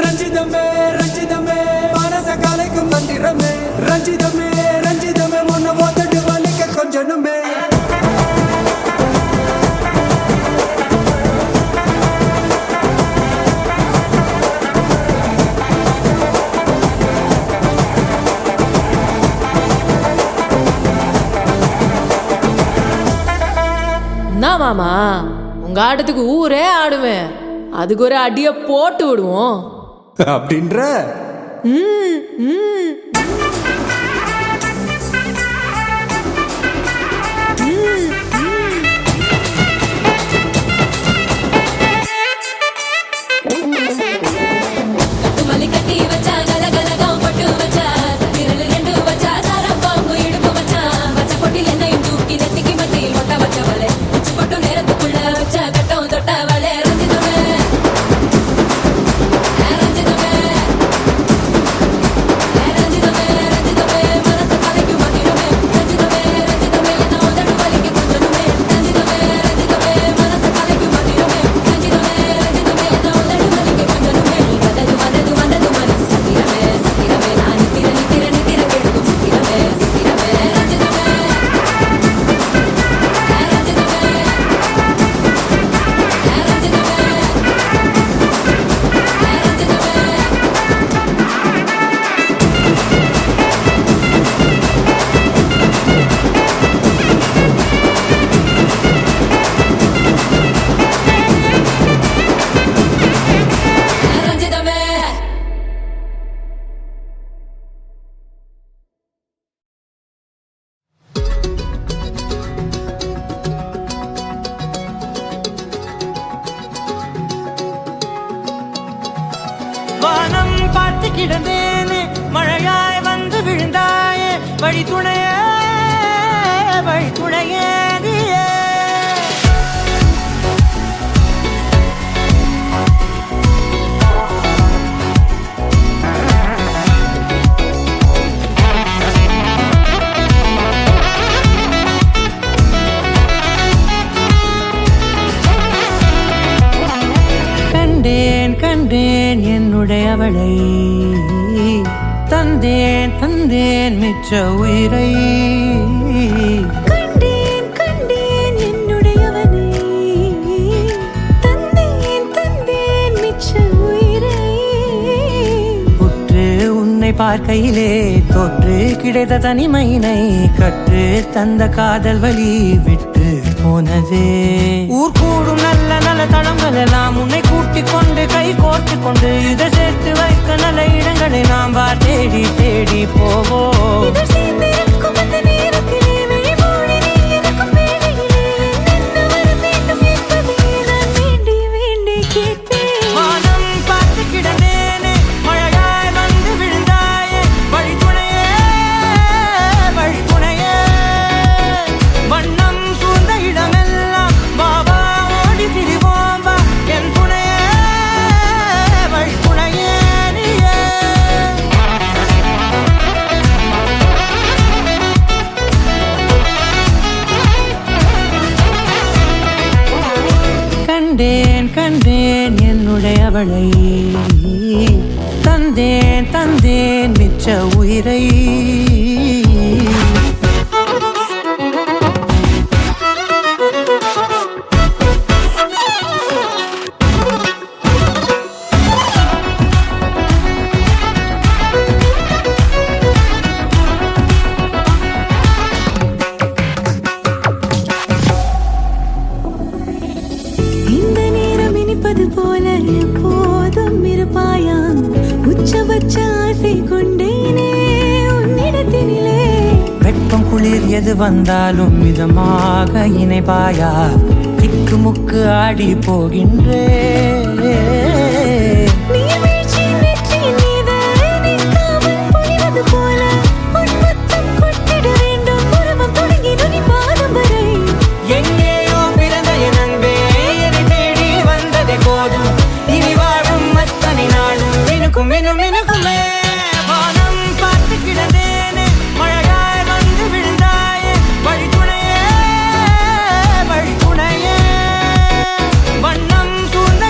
ரஞ்சிதமே ரஞ்சிதமே மனச கலைக்கும் மந்திரமே ரஞ்சிதமே ரஞ்சிதமே முன்ன போட்டுட்டு வலிக்க கொஞ்சனுமே மாமா உங்க ஆட்டத்துக்கு ஊரே ஆடுவேன், அதுக்கு ஒரு அடிய போட்டு விடுவோம் அப்படின்ற. கட்டி வச்சா கலகலகம் பட்டு வச்சா சத்திரல் ரெண்டு வச்சா சாரம் பாம்பு இடுப்பு வச்சா வச்ச பொட்டில் என்னையும் தூக்கி நெத்திக்கு மத்தியில் ஒட்ட வச்சவளே உச்சி பொட்டு நேரத்துக்குள்ள வச்ச கட்டம் தொட்டவளே ரஞ்சிதமே ரஞ்சிதமே ரஞ்சிதமே ரஞ்சிதமே மனச கலைக்கும் மந்திரமே ரஞ்சிதமே ரஞ்சிதமே என்ன உதடு வலிக்க கொஞ்சனுமே ரஞ்சிதமே ரஞ்சிதமே மனச கலைக்கும் மந்திரமே ரஞ்சிதமே ரஞ்சிதமே என்ன உதடு வலிக்க கொஞ்சனுமே வந்தது வந்தது வந்தது மனசு சத்திரமே சத்திரமே நான் நித்திர நித்திர நித்திர கெடுக்கும் சத்திரமே சத்திரமே ரஞ்சிதமே ரஞ்சிதமே ரஞ்சிதமே வானம் பார்த்து கிடந்தேனே மழையாய் வந்து விழுந்தாயே வழி துணையே நீயே கண்டேன் கண்டேன் என்னுடையவளை தந்தேன் தந்தேன் மிச்ச உயிரை கண்டேன் கண்டேன் என்னுடையவனை தந்தேன் தந்தேன் மிச்ச உயிரை உற்று உன்னை பார்க்கையிலே தொற்று கிடைத்த தனிமையினை கற்று தந்த காதல் வழி விட்டு போனதே ஊர் கூடும் நல்ல நல்ல தளங்கள் எல்லாம் உன்னை கூட்டிக் கொண்டு கை கோர்த்து கொண்டு இதை சேர்த்து வைக்க நல்ல இடங்களை நாம் வா தேடி தேடி போவோம் இதழ் சேர்ந்திருக்கும் அந்த நேரத்திலே விழிமூடி நீ இருக்கும் வேளையிலே என்னென்ன வர வேண்டும் என்பதை நான் வேண்டி வேண்டி கேட்பேன் வானம் பார்த்து கிடந்தேனே மழையாய் வந்து விழுந்தாயே வழி துணையே வண்ணம் சூழ்ந்த இடமெல்லாம் பாபா ஓடி திரிவோம் வா என் துணையே வழி துணையே நீயே கண்டேன் கண்டேன் என்னுடையவளை தந்தேன் தந்தேன் மிச்ச உயிரை இந்த நேரம் இனிப்பது போல எப்போதும் இருப்பாயா உச்சபட்ச ஆசை கொண்டேனே உன்னிடத்தினிலே வெப்பம் குளிர் எது வந்தாலும் மிதமாக இணைப்பாயா திக்கு முக்கு ஆடி போகின்றே நீர்வீழ்ச்சியின் நெற்றியின் மீது நிற்காமல் பொழிவது போல உன் முத்தம் கொட்டிட வேண்டும் உருவம் தொடங்கி நுனி பாதம் வரை எங்கேயோ பிறந்த என் அன்பே என்னை தேடி வந்ததே போதும் இனி வாழும் அத்தனை நாளும் மினுக்கும் மினுக்குமே வானம் பார்த்து கிடந்தேனே மழையாய் வந்து விழுந்தாயே வழி துணையே வண்ணம் சூழ்ந்த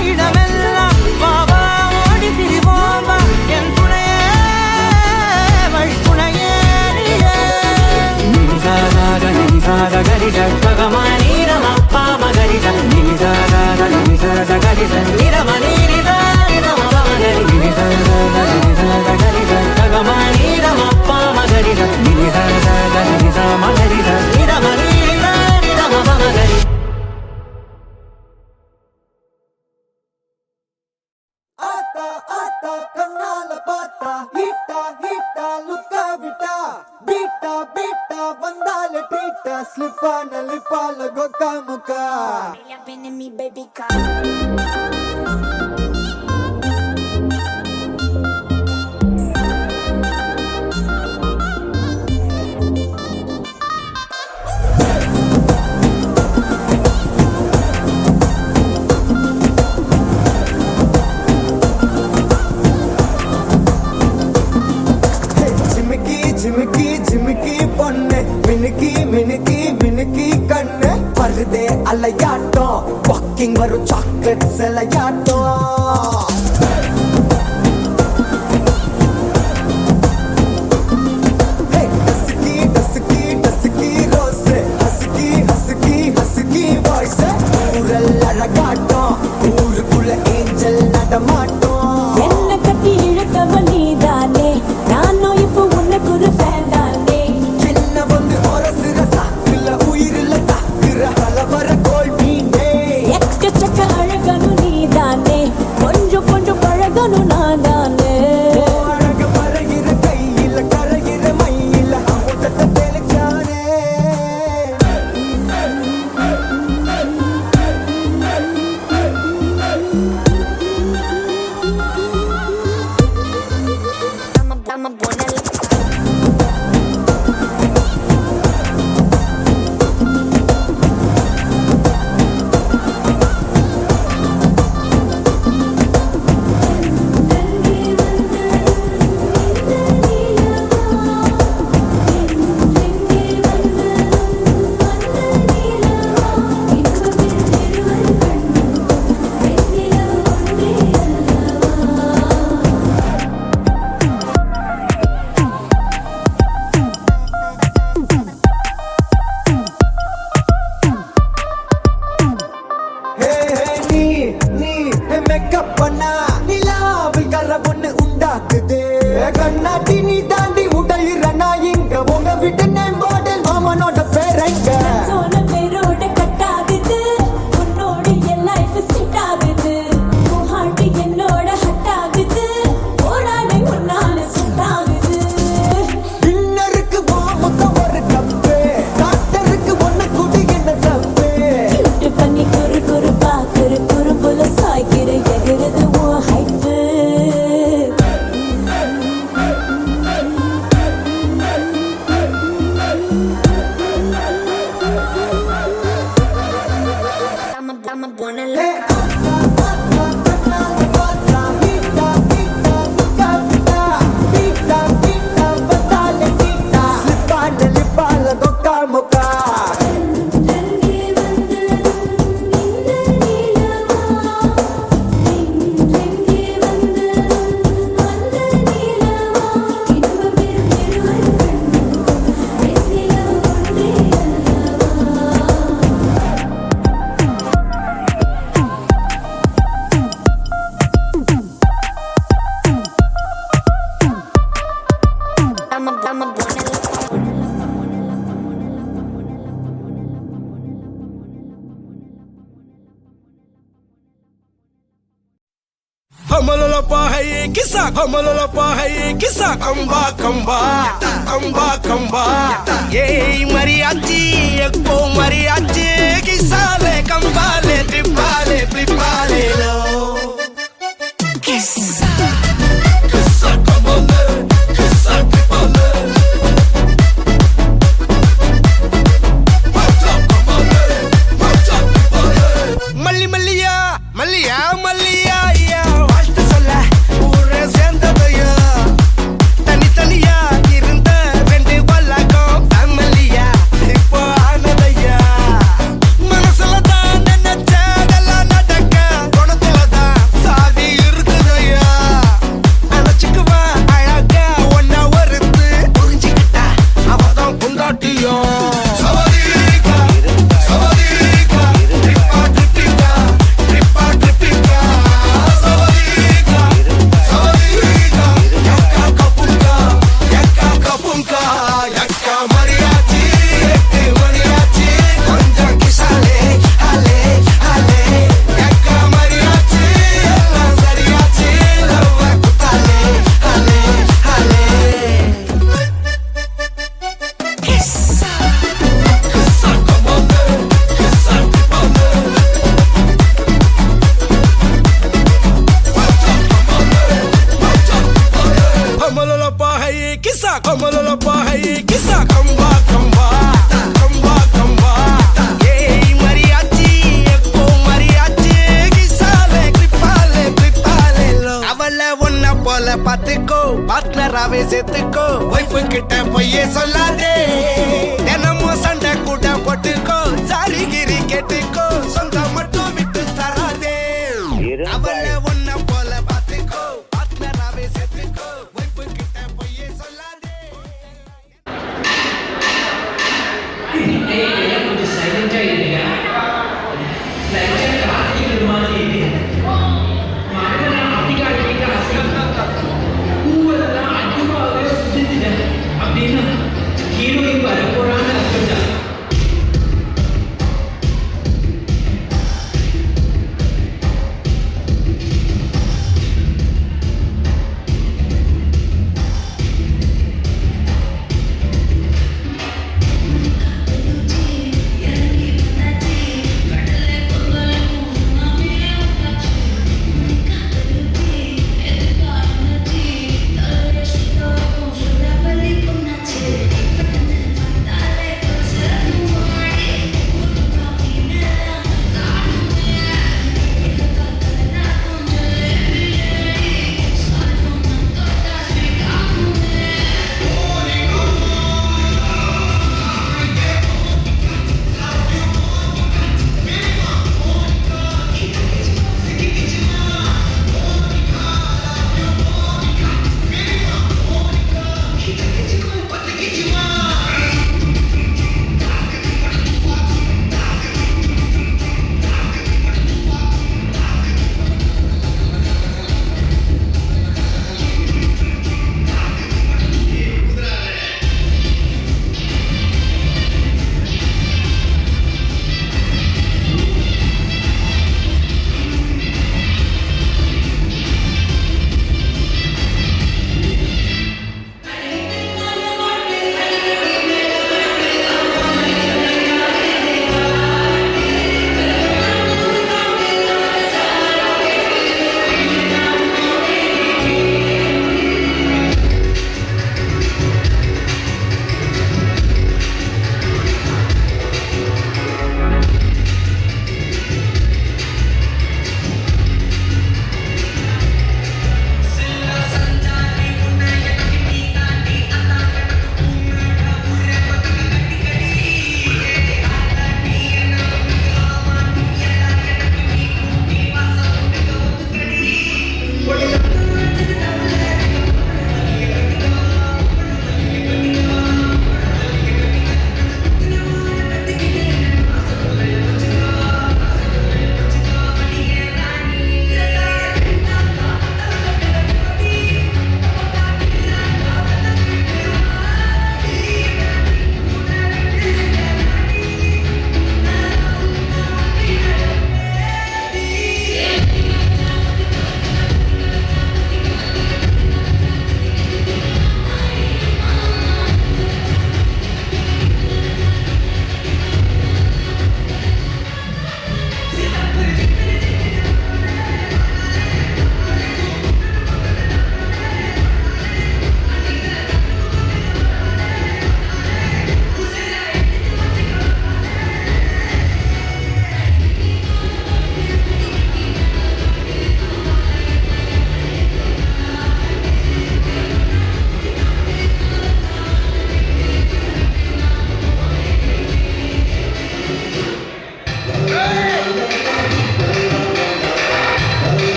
हमलोलपा है ये किस्सा हमलोलपा है ये किस्सा कंबा कंबा कंबा कंबा ये मरियाची एको मरियाची किसाले कंबाले ट्रिपाले ट्रिपाले लो किस्सा किस्सा कंबाले किस्सा ट्रिपाले मल्ली मल्लिया मल्लिया मल्लिया கமலல பாஹை கிசா கம்பா கம்பா கம்பா கம்பா ஏய் மரியாச்சி எக்கோ மரியாச்சி கிசாலே கிரிப்பாலே கிரிப்பாலே லோ அவள ஒன்ன போல பாத்துக்கோ பார்ட்னராவே சேர்த்துக்கோ வைஃப் கிட்ட பொய்யே சொல்லாதே தினமும் சண்டை கூட போட்டுக்கோ சாரி கிரி கேட்டுக்கோ சொந்தம் மட்டும் விட்டு தராதே அவள ஒன்ன போல பாத்துக்கோ பார்ட்னராவே சேர்த்துக்கோ வைஃப் கிட்ட பொய்யே சொல்லாதே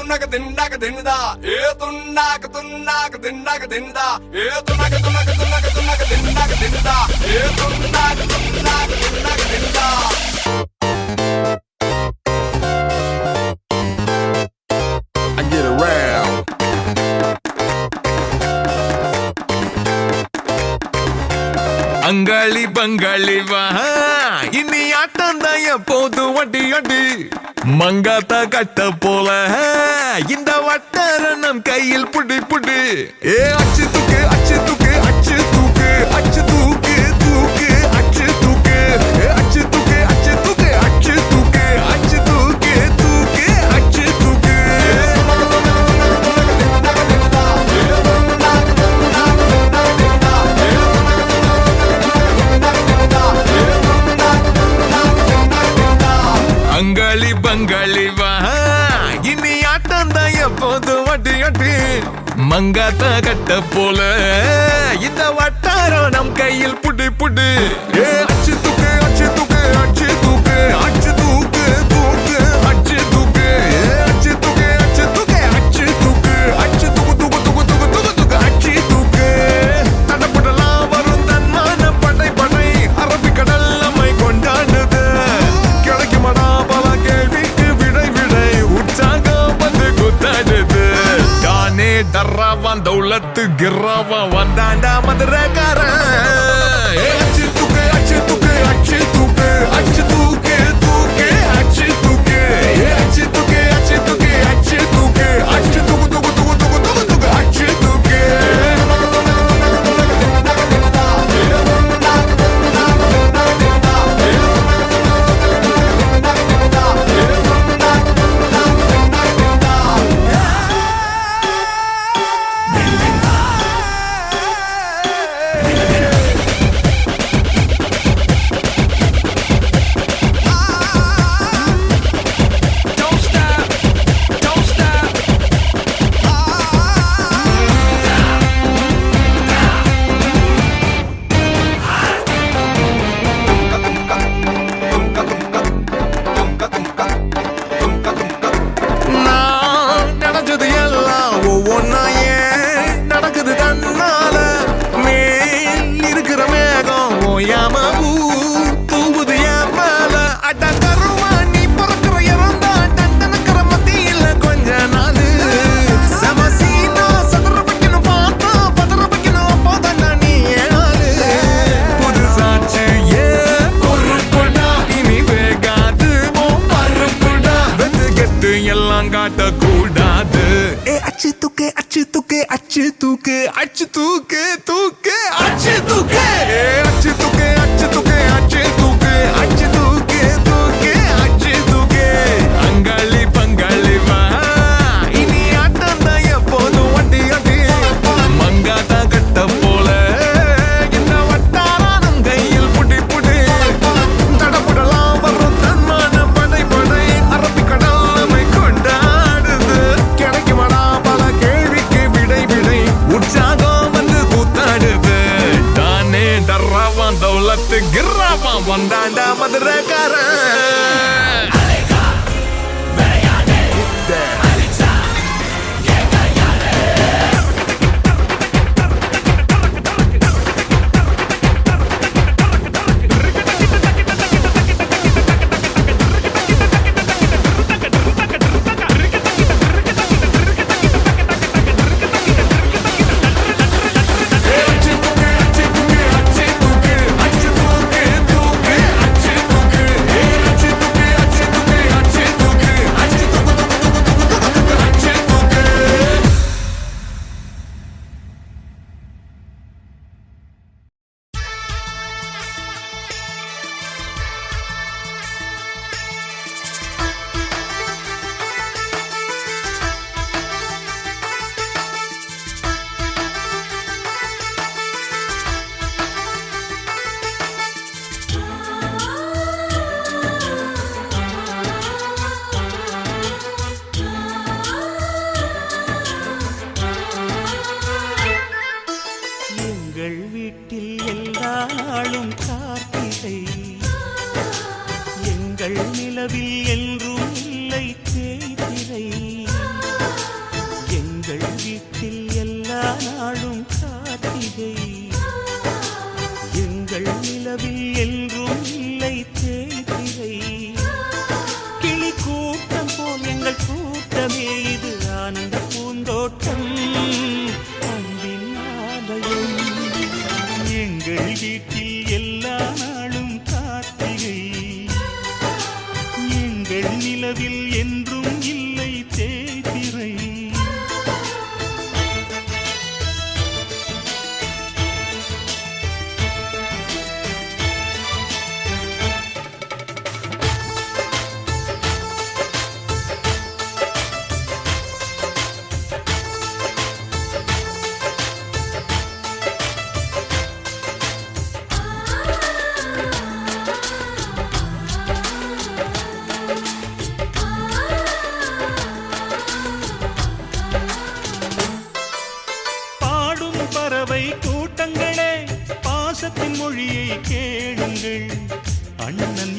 துண்ணாக திண்டாக தின்னுதா ஏ துண்ணாக துண்ணாக திண்டாக தின்னுதா ஏ துண்ணாக துண்ணாக துண்ணாக துண்ணாக திண்டாக தின்னுதா ஏ துண்ணாக துண்ணாக திண்டாக தின்னுதா I get around. அங்காளி பங்காளி வா இனி ஆட்டம் தான் எப்போது வட்டி அடி மங்காத்தா கட்ட போல இந்த வட்டாரணம் கையில் புடி புடி ஏ அச்சு தூக்கு அச்சு தூக்கு அச்சு தூக்கு அச்சு தூக்கு தூக்கு அச்சு தூக்கு அச்சு தூக்கு அச்சு தூக்கு அச்சு தூக்கு அச்சு தூக்கு தூக்கு அச்சு தூக்கு அங்காளி பங்காளி வா இனி ஆட்டம் தான் எப்போது வட்டி அட்டி மங்காத்தா கட்ட போல இந்த வட்டாரம் நம் கையில் புடி புடி ஏ அச்சு தூக்கு அச்சு தூக்கு அச்சு தூக்கு அச்சு தூக்கு தூக்கு அச்சு தூக்கு அச்சு தூக்கு அச்சு தூக்கு அச்சு தூக்கு அச்சு தூக்கு தூக்கு தூக்கு தூக்கு தூக்கு தூக்கு அச்சு தூக்கு தடப்படலாம் வரும் தன்மான படை படை அரபிக்கடல் நம்மை கொண்டாடுது கிடைக்குமடா பல கேள்விக்கு விடை விடை உற்சாகம் வந்து குத்தாடுது தானே டர்ராவான் தௌலத்து கிர்ராவான் வந்தாண்டா மதுரக்காரன் அச்சு தூக்கு அச்சு தூக்கு அச்சு தூக்கு அச்சு தூக்கு தூக்கு அச்சு தூக்கு அச்சு தூக்கு அச்சு தூக்கு அச்சு தூக்கு அச்சு தூக்கு தூக்கு தூக்கு தூக்கு தூக்கு தூக்கு அச்சு தூக்கு நான் நினைச்சது எல்லாம் ஒவ்வொன்னா ஏன் நடக்குது தன்னால மேல் இருக்கிற மேகம் ஓயாம தூவுது என் மேல அட கருவா நீ பிறக்கிற இறந்தா டண்டனுக்கிற மத்தியில கொஞ்ச நாள் சமசீனா சதுர வைக்கணும் பார்த்தா பதற வைக்கணும் அப்போதான் நீ ஏழாளு புதுசாச்சு ஏ பொறுப்புடா இனி வேகாது பருப்புடா வெத்து கெட்டு எல்லாம் காட்டக்கூடாது ஏ அச்சு தூக்கு அச்சு தூக்கு அச்சு தூக்கு அச்சு தூக்கு தூக்கு அச்சு தூக்கு ஏ அச்சு தூக்கு அச்சு தூக்கு அச்சு தூக்கு அச்சு தூக்கு தூக்கு அச்சு தூக்கு அங்காளி பங்காளி வா இனி ஆட்டம் தான் எப்போதும் வட்டி அட்டி மங்காத்தா கட்ட போல இந்த வட்டாரம் கையில் புடி புடி தடப்படலாம் வரும் தன்மான படை படை அரபிக்கடல் நம்மை கொண்டாடுது கிடைக்குமடா பல கேள்விக்கு விடை விடை உற்சாகம் வந்து கூத்தாடுது தானே டர்ராவான் தௌலத்து கிர்ராவான் வந்தாண்டா மதுரக்காரன் எங்கள் நிலவில் என்றும் இல்லை தேய்திரை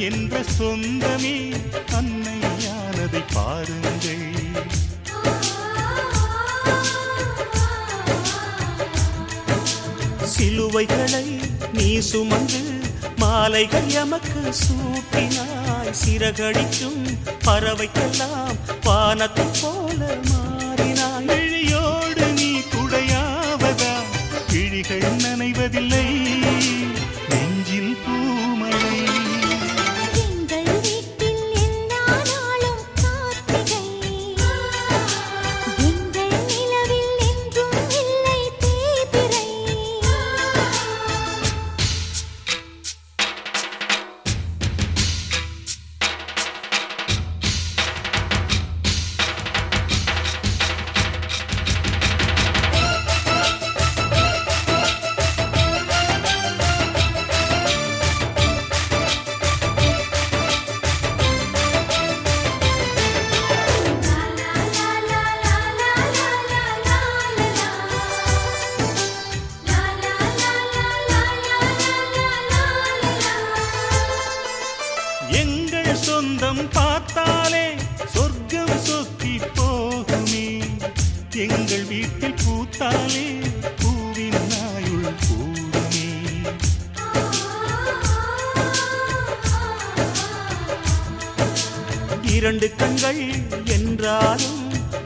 என்ற சொந்தமே அன்னையானதை பாருங்கள். சிலுவைகளை நீ சுமந்து மாலைகள் எமக்கு சூட்டினாய். சிறகடிக்கும் பறவைக்கெல்லாம் வானத்தை போல மாறினாய். விழியோடு நீ குடையாவதா விழிகள் நனைவதில்லை நெஞ்சில் பூமழை. எங்கள் வீட்டில் எல்லா நாளும் கார்த்திகை, எங்கள் நிலவில் என்றும் இல்லை தேய்பிறை. எங்கள் சொந்தம் பார்த்தாலே சொர்க்கம் சொத்தி போகுமே. எங்கள் வீட்டில் பூத்தாலே பூவின் நாயுள் கூடுமே. இரண்டு கண்கள் என்றாலும்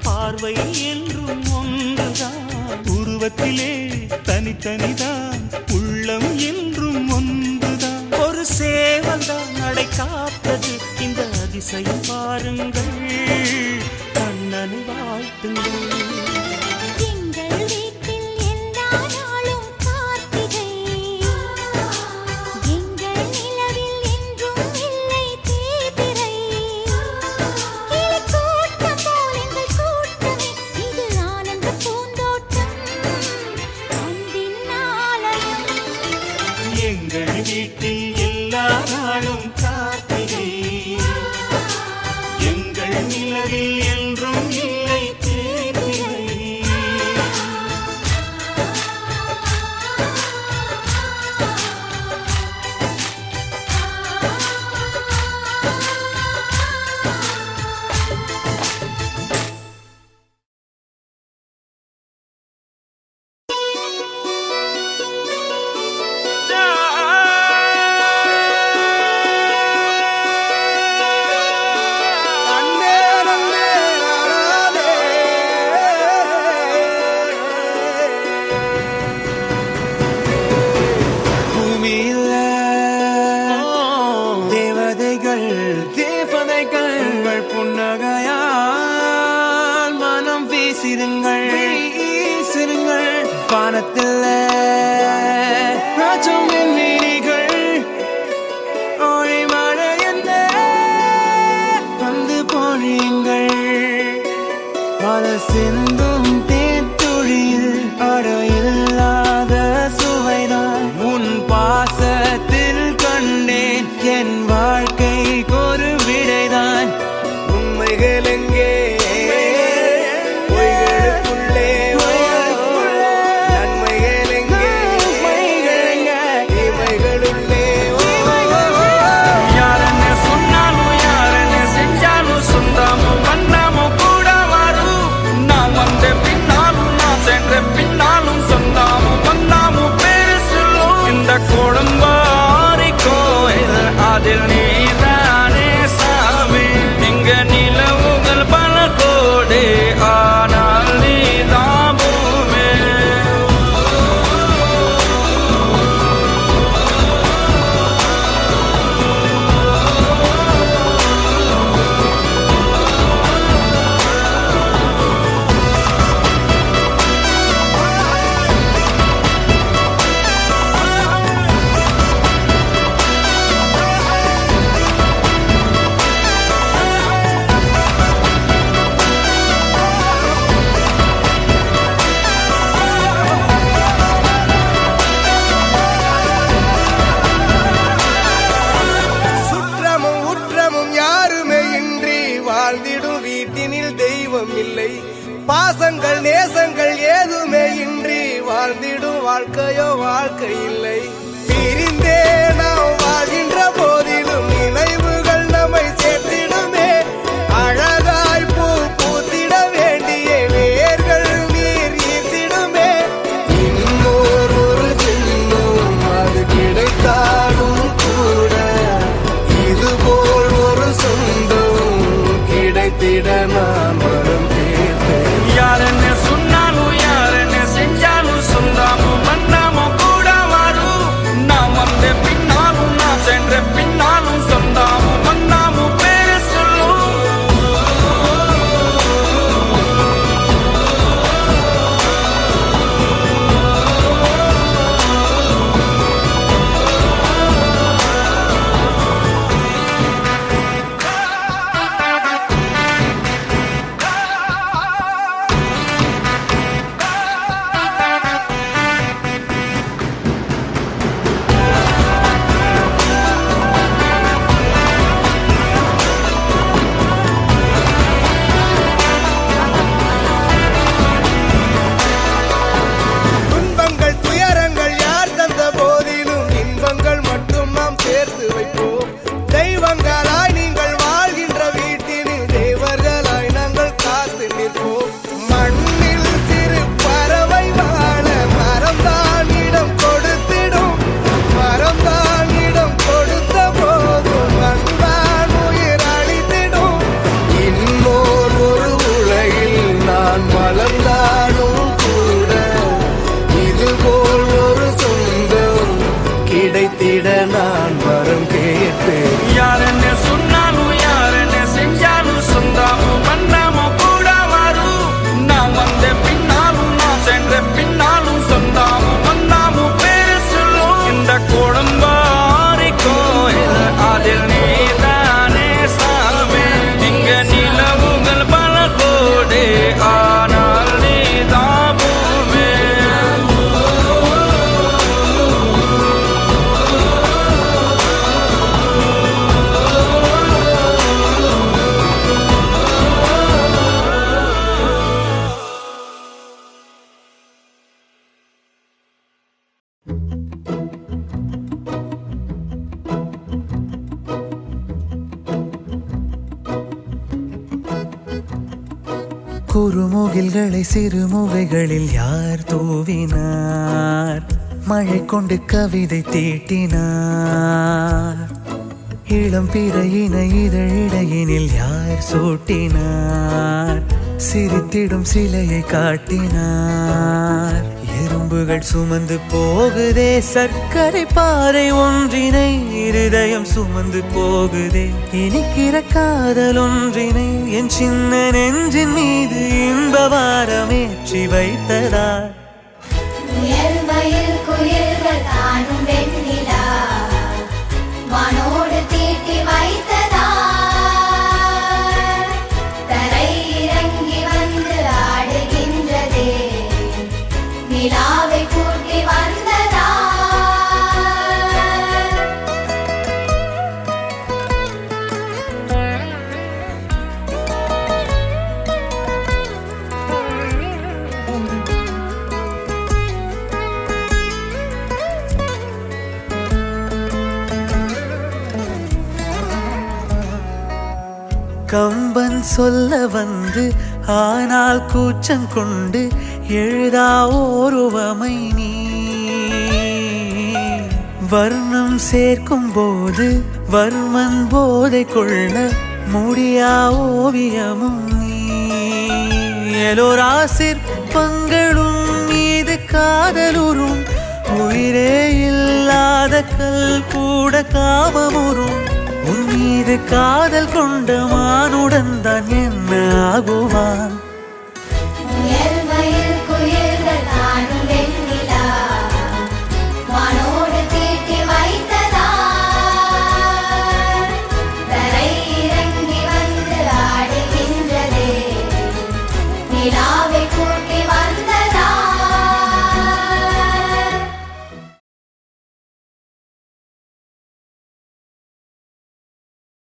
பார்வை என்றும் ஒன்றுதான். உருவத்திலே தனித்தனிதான் உள்ளம் என்றும் ஒன்றுதான். ஒரு சேவல்தான் நடை காத்தது இந்த அதிசயம் பாருங்கள். கண்ணனை வாழ்த்துங்கள். எங்கள் வீட்டில் எல்லா நாளும் கார்த்திகை, எங்கள் நிலவில் என்றும் இல்லை தேய்பிறை. கிளிக்கூட்டம் போல் எங்கள் கூட்டமே, இது ஆனந்த பூந்தோட்டம் அன்பின் ஆலயம். எங்கள் வீட்டில் எல்லா நாளும் கார்த்திகை, எங்கள் நிலவில் என்றும் இல்லை தேய்பிறை. பூமியில தேவதைகள் தேவதைகள் உங்கள் புன்னகையால் மனம் வீசிடுங்கள் வீசிடுங்கள். வானத்தில் ராஜம் எண்ணிகள் ஒளி மழை என்ன வந்து பொழியுங்கள். மலர் சிந்தும் தேத்துழியில் அடையில்லாத சுவைதான் உன் பாசத்தில் கண்டேன். என் வாழ்க்கைக்கு ஒரு விடைதான். உண்மைகள் எங்கே பொய்களுக்குள்ளே நன்மைகள் எங்கே இமைகளுள்ளே. யாரென்ன சொன்னாலும் யாரென்ன செஞ்சாலும் சொந்தமும் வண்ணமும் கூட வரும். நான் வந்த பின்னாலும் நான் சென்ற பின்னாலும் சொந்தமும் வண்ணமும் பேரு சொல்லும். இந்த கொடும்பாரி கோயில் அதில் நீதானே சாமி. இங்க நிலவுகள் பல கோடி ஆனால் நீதான் பூமி. சுற்றமும் உற்றமும் யாருமே இன்றி வாழ்ந்திடும் வீட்டினில் தெய்வம் இல்லை. பாசங்கள் நேசங்கள் ஏதுமே இன்றி வாழ்ந்திடும் வாழ்க்கையோ வாழ்க்கை இல்லை. பிரிந்தே நாம் வாழ்கின்ற போதிலும் நினைவு குறுமுகில்களை சிறுமுகைகளில் யார் தூவினார் மழை கொண்டு கவிதை தீட்டினார் இளம் பிறையின இதழிடையினில் யார் சூட்டினார் சிரித்திடும் சிலையை காட்டினார் எறும்புகள் சுமந்து போகுதே சர்க்கரை பாறை ஒன்றினை இருதயம் சுமந்து போகுதே இனிக்கிற காதல் ஒன்றினை என் சின்ன நெஞ்சின் மீது இன்ப வாரமேற்றி வைத்ததார் முயல் மயில் குயில்கள் தானும் வெண்ணிலா வானோடு தீட்டி வைத்ததார் தரை இறங்கி வந்து ஆடுகின்றதே நிலாவை கூட்டி வந்ததார் கம்பன் சொல்ல வந்து ஆனால் கூச்சம் கொண்டு எழுதா ஓருவமை நீ வர்ணம் சேர்க்கும் போது வர்மன் போதை கொள்ள முடியா ஓவியமும் நீ எலோரா சிற்பங்களும் மீது காதலுறும் உயிரே இல்லாத கல் கூட காமமுறும் உன் மீது காதல் கொண்ட மானுடன் தான் என்ன ஆகுவான்